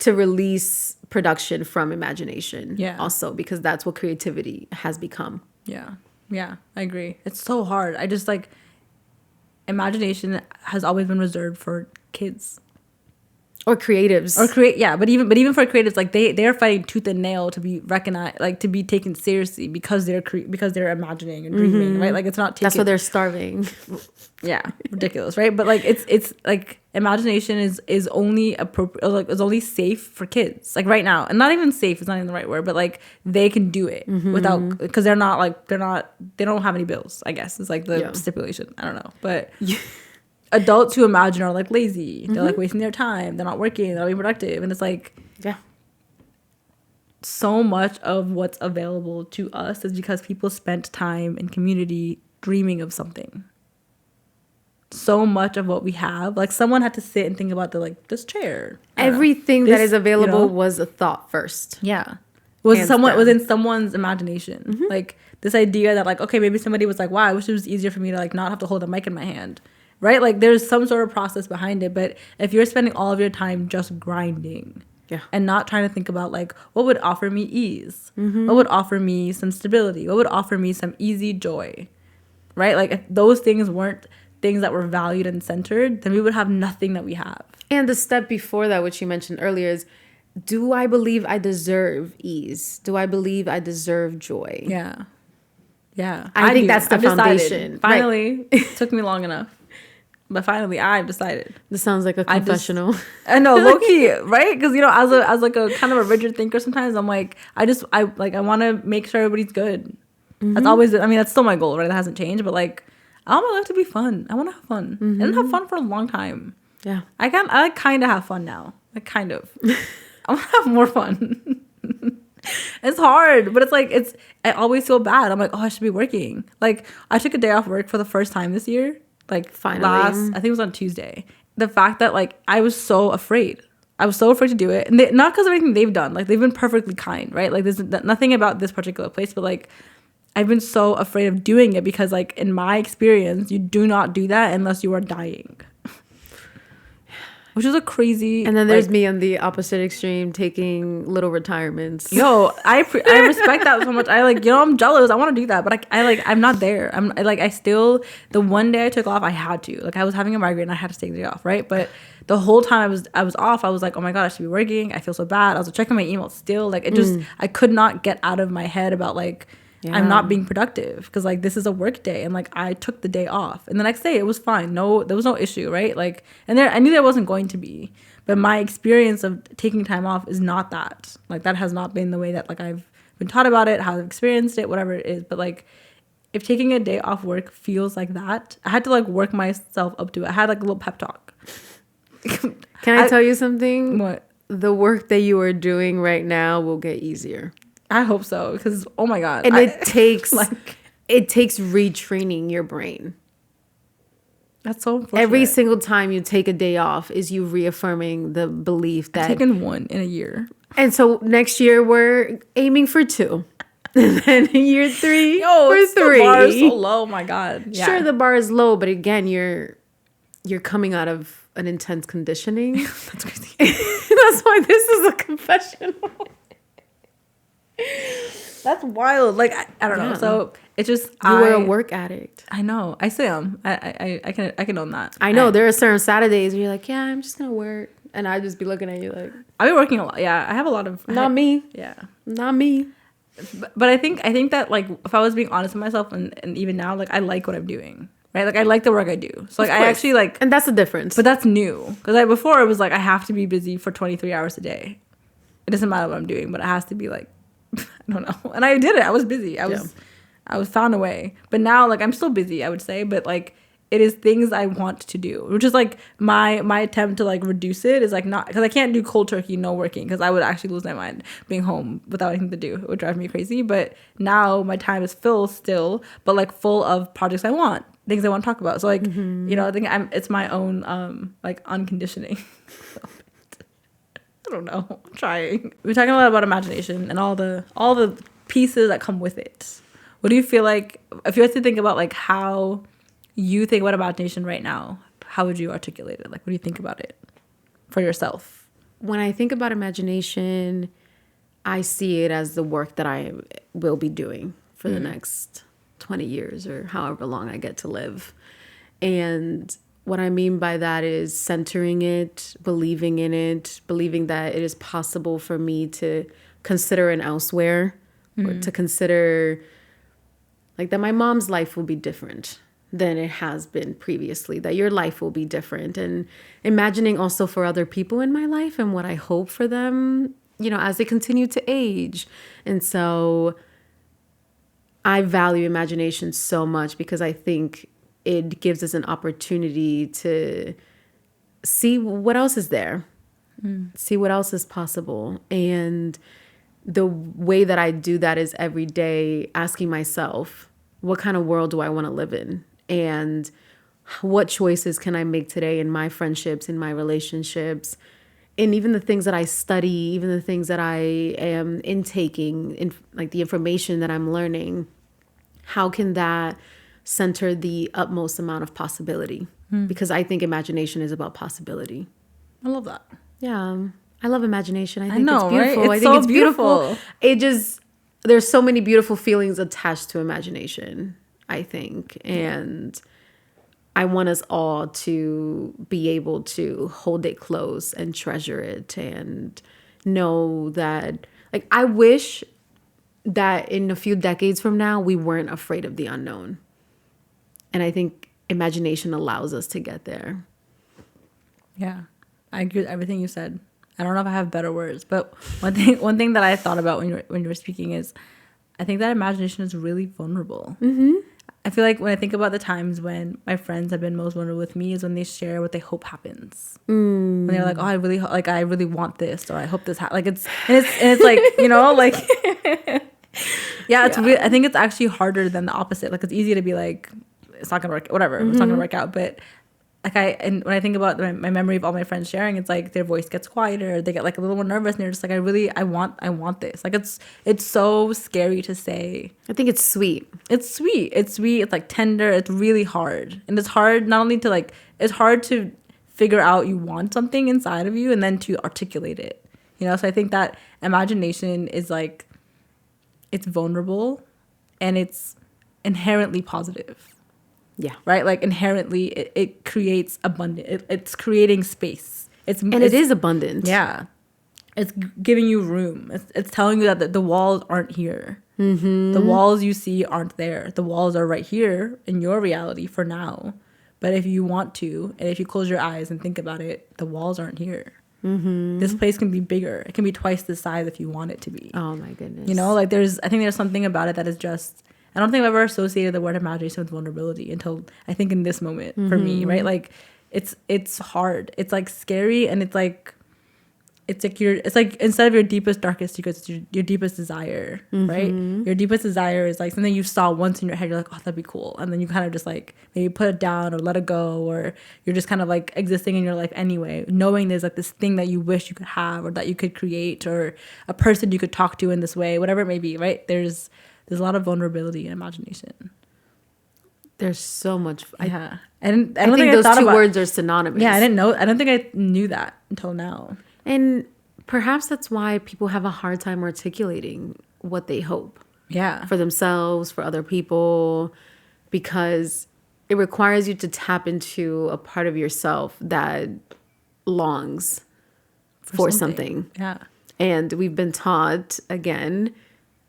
release production from imagination. Yeah. Also, because that's what creativity has become. Yeah, I agree. It's so hard. I just like. Imagination has always been reserved for kids or creatives but even for creatives, like they're fighting tooth and nail to be recognized, like to be taken seriously because they're imagining and dreaming, right? Like, it's not taken. That's why they're starving. Yeah, ridiculous, right? But like it's like imagination is only appropriate, like is only safe for kids, like right now. And not even safe is not even the right word, but like they can do it without, because they don't have any bills, I guess is like the stipulation. I don't know, but adults who imagine are like lazy. They're like wasting their time. They're not working. They're not being productive. And it's like, so much of what's available to us is because people spent time in community dreaming of something. So much of what we have, like someone had to sit and think about this chair. Everything that is available was a thought first. Yeah. Was in someone's imagination. Like this idea that like, okay, maybe somebody was like, wow, I wish it was easier for me to like not have to hold a mic in my hand. Right? Like there's some sort of process behind it. But if you're spending all of your time just grinding and not trying to think about like what would offer me ease, what would offer me some stability, what would offer me some easy joy, right? Like if those things weren't things that were valued and centered, then we would have nothing that we have. And the step before that, which you mentioned earlier, is, do I believe I deserve ease? Do I believe I deserve joy? Yeah. I think that's the foundation. Decided. Finally, it took me long enough. But finally, I've decided. This sounds like a confessional. I know, low key, right? Because as like a kind of a rigid thinker, sometimes I'm like, I want to make sure everybody's good. That's always. I mean, that's still my goal, right? That hasn't changed. But like, I want my life to be fun. I want to have fun. I didn't have fun for a long time. Yeah, I like kind of have fun now. Like kind of. I want to have more fun. It's hard, but it's like I always feel bad. I'm like, oh, I should be working. Like I took a day off work for the first time this year. Like finally, I think it was on Tuesday. The fact that like I was so afraid. I was so afraid to do it, and not because of anything they've done. Like they've been perfectly kind, right? Like there's nothing about this particular place, but like I've been so afraid of doing it because like in my experience, you do not do that unless you are dying. Which is a crazy. And then there's me on the opposite extreme taking little retirements. Yo, I respect that so much. I'm jealous. I want to do that, but I'm not there. The one day I took off, I had to. Like I was having a migraine, and I had to take the day off, right? But the whole time I was off, I was like, oh my god, I should be working. I feel so bad. I was checking my email still. Like it just, I could not get out of my head about like. Yeah. I'm not being productive because like this is a work day and like I took the day off and the next day it was fine. No, there was no issue, right? Like, and I knew there wasn't going to be, but my experience of taking time off is not that. Like that has not been the way that like I've been taught about it, how I've experienced it, whatever it is. But like, if taking a day off work feels like that, I had to like work myself up to it. I had like a little pep talk. Can I tell you something? What? The work that you are doing right now will get easier. I hope so, because oh my god, And it takes like retraining your brain. that's so unfortunate. Every single time you take a day off is you reaffirming the belief that I've taken one in a year. And so next year we're aiming for 2. And then in year 3 Yo, for 3. the bar is so low. My god. Yeah. Sure, the bar is low, but again, you're coming out of an intense conditioning. That's crazy. That's why this is a confessional. That's wild. Like I don't know. Yeah. So it's just You were a work addict. I know. I still am. I can own that. I know there are certain Saturdays where you're like, yeah, I'm just gonna work, and I just be looking at you like, I've been working a lot. Yeah, I have a lot of. not me, Yeah. not me. But I think that like if I was being honest with myself and even now like I like what I'm doing, right? Like I like the work I do. So like I actually like, and that's the difference. but that's new because before it was like I have to be busy for 23 hours a day. It doesn't matter what I'm doing, but it has to be like I don't know. And I did it. I was busy. I was found a way. But now like I'm still busy, I would say, but like it is things I want to do, which is like my attempt to like reduce it is like not because I can't do cold turkey, no working, because I would actually lose my mind being home without anything to do. It would drive me crazy. But now my time is filled still, but like full of projects I want, things I want to talk about. So like, you know, I think it's my own like unconditioning. I don't know. I'm trying. We're talking a lot about imagination and all the pieces that come with it. What do you feel like if you had to think about like how you think about imagination right now, how would you articulate it? Like, what do you think about it for yourself? When I think about imagination, I see it as the work that I will be doing for the next 20 years or however long I get to live. And what I mean by that is centering it, believing in it, believing that it is possible for me to consider an elsewhere or to consider like that my mom's life will be different than it has been previously, that your life will be different, and imagining also for other people in my life and what I hope for them, you know, as they continue to age. And so I value imagination so much because I think it gives us an opportunity to see what else is there, see what else is possible. And the way that I do that is every day asking myself, what kind of world do I want to live in? And what choices can I make today in my friendships, in my relationships, and even the things that I study, even the things that I am intaking, in like the information that I'm learning, how can that center the utmost amount of possibility? Because I think imagination is about possibility. I love that. Yeah. I love imagination. I think know, it's beautiful. right? I It's think so it's beautiful. beautiful. It just, there's so many beautiful feelings attached to imagination, I think. And I want us all to be able to hold it close and treasure it and know that, like, I wish that in a few decades from now, we weren't afraid of the unknown. And I think imagination allows us to get there. Yeah, I agree with everything you said. I don't know if I have better words, but one thing that I thought about when you were speaking is, I think that imagination is really vulnerable. Mm-hmm. I feel like when I think about the times when my friends have been most vulnerable with me is when they share what they hope happens. When they're like, "Oh, I really want this," or "I hope this like it's like, you know, like yeah, it's really, I think it's actually harder than the opposite. Like it's easy to be like, it's not gonna work, whatever, it's not gonna work out, but like and when I think about my memory of all my friends sharing, it's like their voice gets quieter, they get like a little more nervous, and they're just like, I want this. Like it's so scary to say. I think it's sweet. It's sweet. It's like tender. It's really hard, and it's hard not only to like, it's hard to figure out you want something inside of you and then to articulate it. You know, so I think that imagination is like, it's vulnerable, and it's inherently positive. Yeah. Right? Like inherently it creates abundance. It's creating space. It is abundant. Yeah. It's giving you room. It's telling you that the walls aren't here. Mm-hmm. The walls you see aren't there. The walls are right here in your reality for now. But if you want to, and if you close your eyes and think about it, the walls aren't here. Mm-hmm. This place can be bigger. It can be twice the size if you want it to be. Oh my goodness. You know, like I think there's something about it that is just, I don't think I've ever associated the word imagination with vulnerability until I think in this moment for me, right? Like it's hard. It's like scary, and it's like instead of your deepest darkest secrets, it's your deepest desire, right? Your deepest desire is like something you saw once in your head. You're like, oh, that'd be cool, and then you kind of just like maybe put it down or let it go, or you're just kind of like existing in your life anyway, knowing there's like this thing that you wish you could have or that you could create, or a person you could talk to in this way, whatever it may be, right? There's a lot of vulnerability and imagination. There's so much. Yeah, I don't think those two words are synonymous. Yeah, I didn't know. I don't think I knew that until now. And perhaps that's why people have a hard time articulating what they hope. Yeah. For themselves, for other people, because it requires you to tap into a part of yourself that longs for something. Yeah. And we've been taught, again,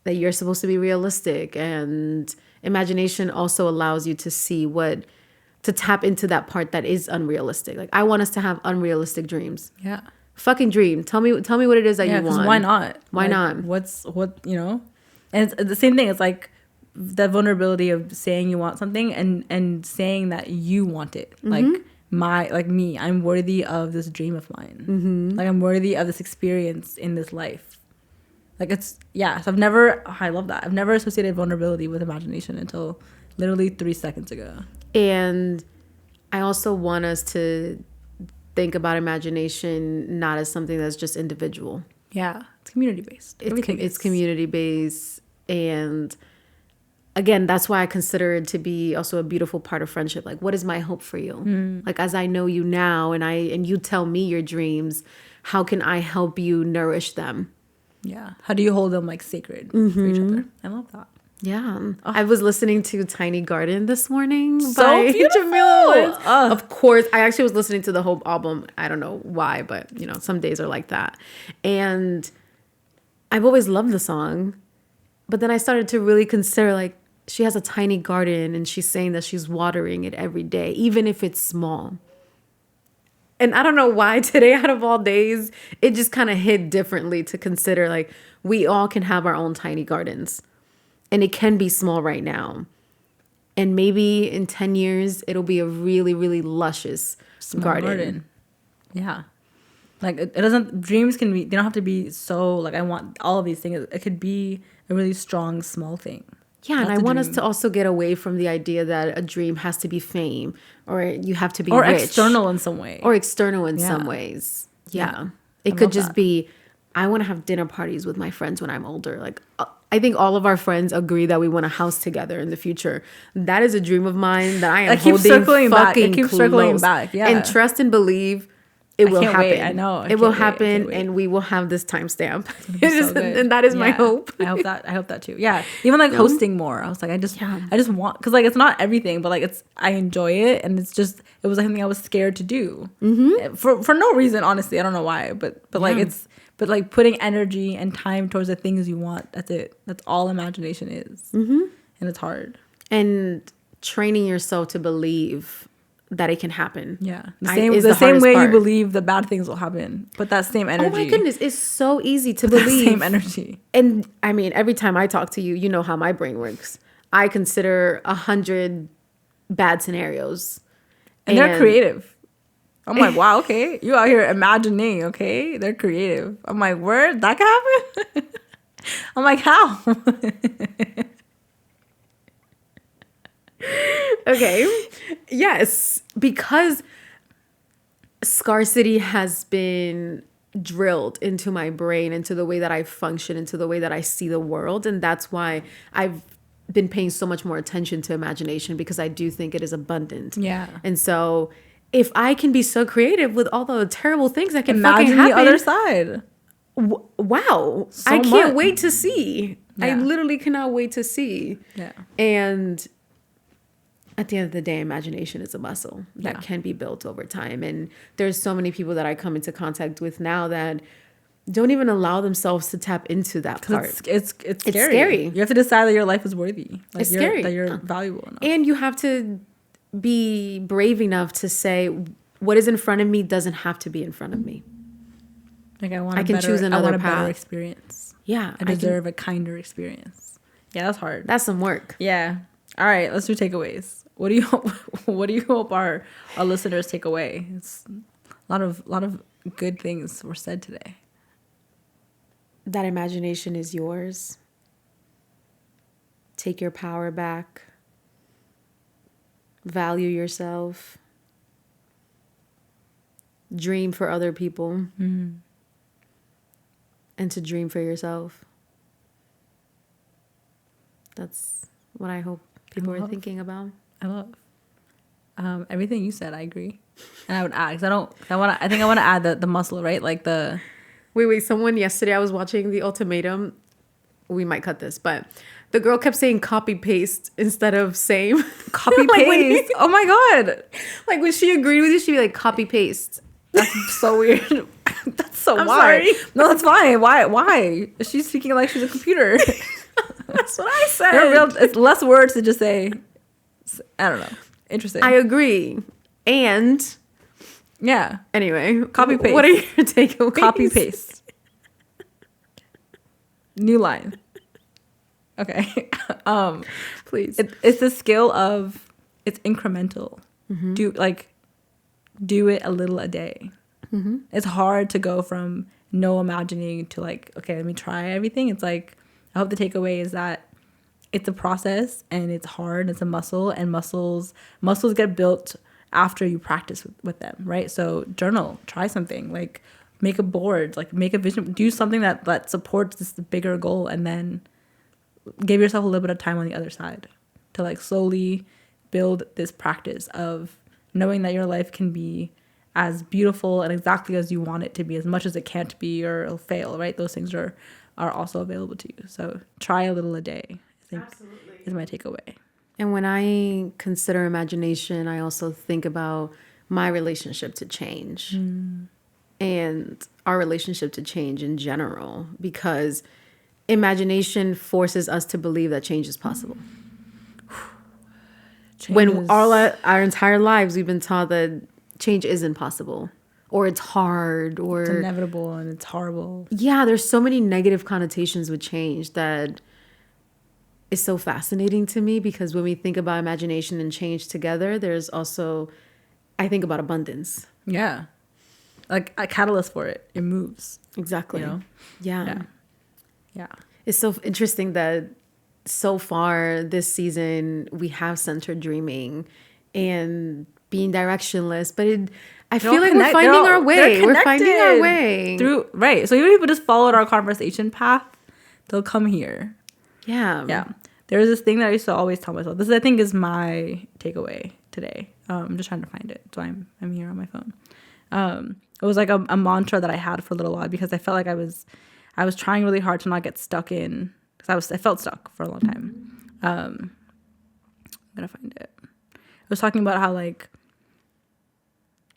that you're supposed to be realistic, and imagination also allows you to see to tap into that part that is unrealistic. Like, I want us to have unrealistic dreams. Yeah. Fucking dream. Tell me what it is that you want. Why not? Why like, not? And it's the same thing. It's like the vulnerability of saying you want something and saying that you want it. Like me, I'm worthy of this dream of mine. Like, I'm worthy of this experience in this life. Like, so I love that. I've never associated vulnerability with imagination until literally 3 seconds ago. And I also want us to think about imagination not as something that's just individual. Yeah, it's community-based. It's community-based. And again, that's why I consider it to be also a beautiful part of friendship. Like, what is my hope for you? Like, as I know you now, and you tell me your dreams, how can I help you nourish them? Yeah. How do you hold them like sacred for each other? I love that. Yeah. I was listening to Tiny Garden this morning. So by beautiful. Jamila. Of course. I actually was listening to the whole album. I don't know why, but some days are like that. And I've always loved the song. But then I started to really consider, like, she has a tiny garden and she's saying that she's watering it every day, even if it's small. And I don't know why today, out of all days, it just kind of hit differently to consider, like, we all can have our own tiny gardens. And it can be small right now. And maybe in 10 years, it'll be a really, really luscious garden. Yeah. Like, it doesn't, dreams can be, they don't have to be so, like, I want all of these things. It could be a really strong, small thing. Yeah, and I want us to also get away from the idea that a dream has to be fame, or you have to be or rich. External in some way. Or external in some ways. Yeah. It could just be, I want to have dinner parties with my friends when I'm older. Like, I think all of our friends agree that we want a house together in the future. That is a dream of mine that I am holding fucking close. It keeps circling back. Yeah. And trust and believe it will happen. Wait. I know. It will happen, and we will have this timestamp. And that is my hope. I hope that too. Yeah. Even like hosting more. I was like, I just want, because like it's not everything, but like I enjoy it, and it was like something I was scared to do for no reason. Honestly, I don't know why, but like putting energy and time towards the things you want. That's it. That's all imagination is, and it's hard. And training yourself to believe that it can happen. Yeah. The same way you believe the bad things will happen. But that same energy. Oh my goodness. It's so easy to believe. Same energy. And I mean, every time I talk to you, you know how my brain works. I consider 100 bad scenarios. And they're creative. I'm like, wow, okay. You out here imagining, okay? They're creative. I'm like, where? That can happen? I'm like, how? Okay. Yes, because scarcity has been drilled into my brain, into the way that I function, into the way that I see the world. And that's why I've been paying so much more attention to imagination, because I do think it is abundant. Yeah. And so if I can be so creative with all the terrible things that can Imagine fucking happen. the other side. Wow. So I can't much. wait to see. Yeah. I literally cannot wait to see. Yeah. And at the end of the day, imagination is a muscle that can be built over time. And there's so many people that I come into contact with now that don't even allow themselves to tap into that part. It's scary. You have to decide that your life is worthy. Like, it's scary. That you're valuable enough. And you have to be brave enough to say, what is in front of me doesn't have to be in front of me. Like, I can choose another path. Better experience. Yeah. I deserve a kinder experience. Yeah, that's hard. That's some work. Yeah. All right, let's do takeaways. what do you hope, what do you hope our listeners take away? It's a lot of good things were said today. That imagination is yours. Take your power back. Value yourself. Dream for other people. And to dream for yourself. That's what I hope people are thinking about. I love everything you said. I agree, and I would add because I think I want to add the muscle, right? Like the Wait. Someone yesterday, I was watching The Ultimatum. We might cut this, but the girl kept saying copy paste instead of same. copy Like paste. Oh my god, like when she agreed with you, she'd be like copy paste. that's so weird. That's so I'm why? sorry. No, that's fine. Why? She's speaking like she's a computer. That's what I said. It's less words to just say. I don't know. Interesting. I agree. And yeah. anyway, Copy paste. What are your takeaways? Copy paste. New line. Okay. Please. It's the skill of it's incremental. Do it a little a day. It's hard to go from no imagining to like, okay, let me try everything. It's like, I hope the takeaway is that it's a process and it's hard. It's a muscle, and muscles get built after you practice with them, right? So journal, try something, like make a board, like make a vision, do something that supports this bigger goal, and then give yourself a little bit of time on the other side to like slowly build this practice of knowing that your life can be as beautiful and exactly as you want it to be, as much as it can't be or it'll fail, right? Those things are also available to you. So try a little a day, I think. Absolutely. Is my takeaway. And when I consider imagination, I also think about my relationship to change and our relationship to change in general, because imagination forces us to believe that change is possible. When all our entire lives we've been taught that change isn't possible, or it's hard, or it's inevitable and it's horrible. Yeah, there's so many negative connotations with change that is so fascinating to me, because when we think about imagination and change together, there's also, I think about abundance. Yeah. Like a catalyst for it. It moves. Exactly. You know? Yeah. It's so interesting that so far this season we have centered dreaming and being directionless, but I feel like we're finding our way. We're finding our way. Right. So even if people just followed our conversation path, they'll come here. Yeah. Yeah. There's this thing that I used to always tell myself. This, I think, is my takeaway today. I'm just trying to find it. So I'm here on my phone. It was like a mantra that I had for a little while, because I felt like I was trying really hard to not get stuck in, because I felt stuck for a long time. I'm gonna find it. I was talking about how like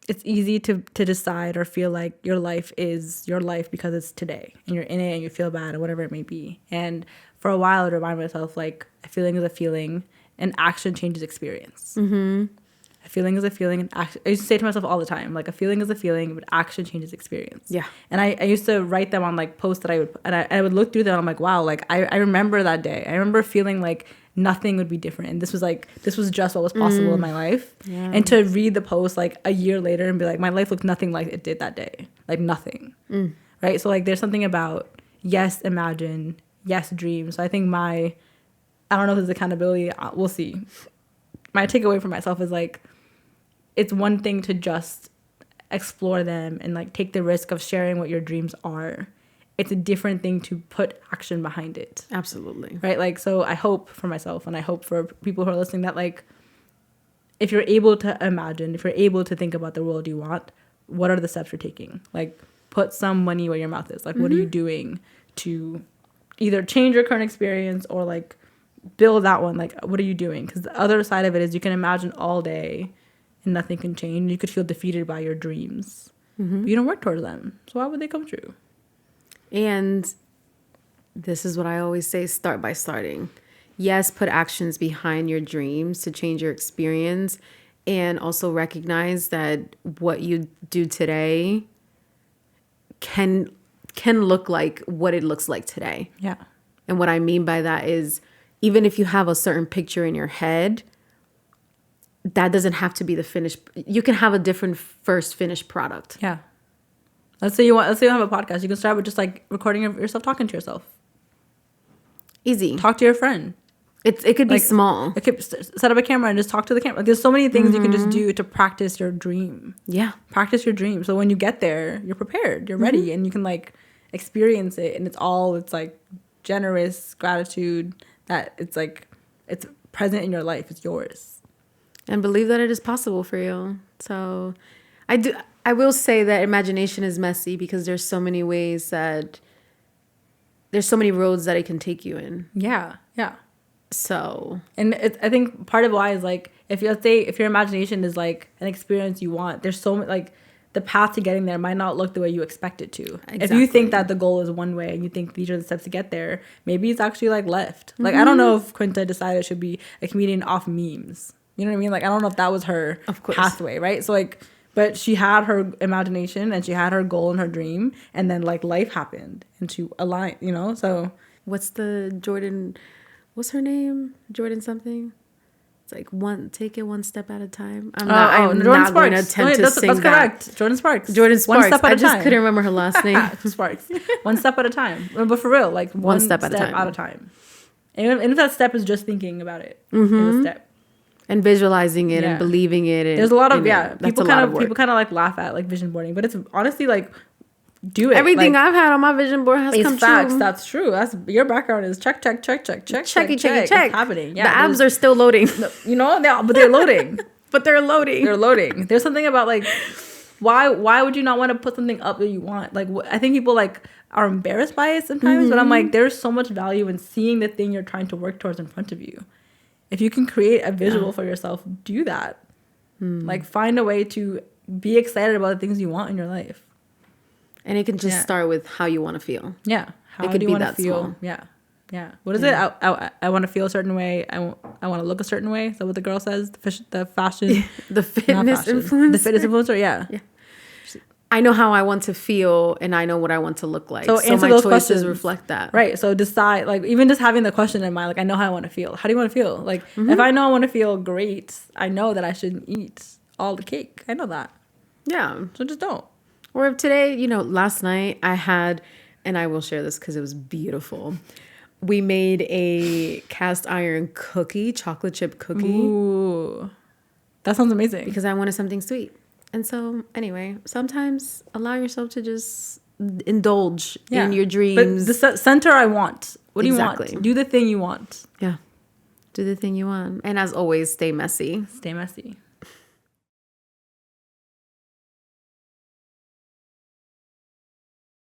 it's easy to decide or feel like your life is your life because it's today and you're in it and you feel bad or whatever it may be. And for a while, I'd remind myself like a feeling is a feeling and action changes experience. A feeling is a feeling and action. I used to say to myself all the time, like a feeling is a feeling, but action changes experience. Yeah. And I used to write them on like posts that I would, and I would look through them and I'm like, wow, like I remember that day. I remember feeling like nothing would be different. And this was just what was possible in my life. Yeah. And to read the post like a year later and be like, my life looked nothing like it did that day. Like nothing. Right. So like there's something about, yes, imagine, yes, dream. So I think I don't know if it's accountability. We'll see. My takeaway for myself is like, it's one thing to just explore them and like take the risk of sharing what your dreams are. It's a different thing to put action behind it. Absolutely. Right? Like, so I hope for myself and I hope for people who are listening that like, if you're able to imagine, if you're able to think about the world you want, what are the steps you're taking? Like, put some money where your mouth is. Like, what are you doing to either change your current experience or like build that one? Like, what are you doing? Because the other side of it is you can imagine all day and nothing can change. You could feel defeated by your dreams. But you don't work towards them. So why would they come true? And this is what I always say, start by starting. Yes, put actions behind your dreams to change your experience, and also recognize that what you do today can look like what it looks like today. Yeah. And what I mean by that is, even if you have a certain picture in your head, that doesn't have to be the finished. You can have a different first finished product. Yeah. Let's say you have a podcast. You can start with just like recording yourself talking to yourself. Easy. Talk to your friend. It could be small. It could set up a camera and just talk to the camera. Like, there's so many things you can just do to practice your dream. Yeah. Practice your dream. So when you get there, you're prepared. You're ready, and you can like experience it. And it's like generous gratitude that it's like it's present in your life. It's yours. And believe that it is possible for you. So I will say that imagination is messy because there's so many ways that there's so many roads that it can take you in. Yeah. Yeah. So, and I think part of why is like if your imagination is like an experience you want, there's so much like the path to getting there might not look the way you expect it to. Exactly. If you think that the goal is one way and you think these are the steps to get there, maybe it's actually like left. Like I don't know if Quinta decided she'd be a comedian off memes. You know what I mean? Like I don't know if that was her pathway, right? So like, but she had her imagination and she had her goal and her dream, and then like life happened and she aligned. You know, so what's her name? Jordan something. It's like take it one step at a time. I'm not going to attempt to sing that's correct. that. Jordan Sparks. One step at a time. I just couldn't remember her last name. Sparks. One step at a time. But for real, like one step at a time. And if that step is just thinking about it, it's a step. And visualizing it and believing it. And, there's a lot of people kind of like laugh at like vision boarding, but it's honestly like do it. Everything I've had on my vision board has come facts. true. That's true. That's your background is check. Checky. It's happening. Yeah, the abs are still loading. You know, but they're loading. They're loading. There's something about like why would you not want to put something up that you want? Like I think people like are embarrassed by it sometimes, but I'm like there's so much value in seeing the thing you're trying to work towards in front of you. If you can create a visual for yourself, do that. Like find a way to be excited about the things you want in your life. And it can just start with how you want to feel. Yeah. How it could do you be want to that feel? small. Yeah. Yeah. What is it? I want to feel a certain way. I want to look a certain way. Is that what the girl says? The fashion. The fitness influencer. The fitness influencer, yeah. I know how I want to feel and I know what I want to look like. So answer my those choices questions. reflect that. Right. So decide, like even just having the question in mind, like I know how I want to feel. How do you want to feel? Like if I know I want to feel great, I know that I shouldn't eat all the cake. I know that. Yeah. So just don't. Or if today, last night I had, and I will share this because it was beautiful. We made a cast iron chocolate chip cookie. Ooh. That sounds amazing. Because I wanted something sweet. And so, anyway, sometimes allow yourself to just indulge in your dreams. But the center I want. What do you want? Do the thing you want. Yeah. Do the thing you want. And as always, stay messy. Stay messy.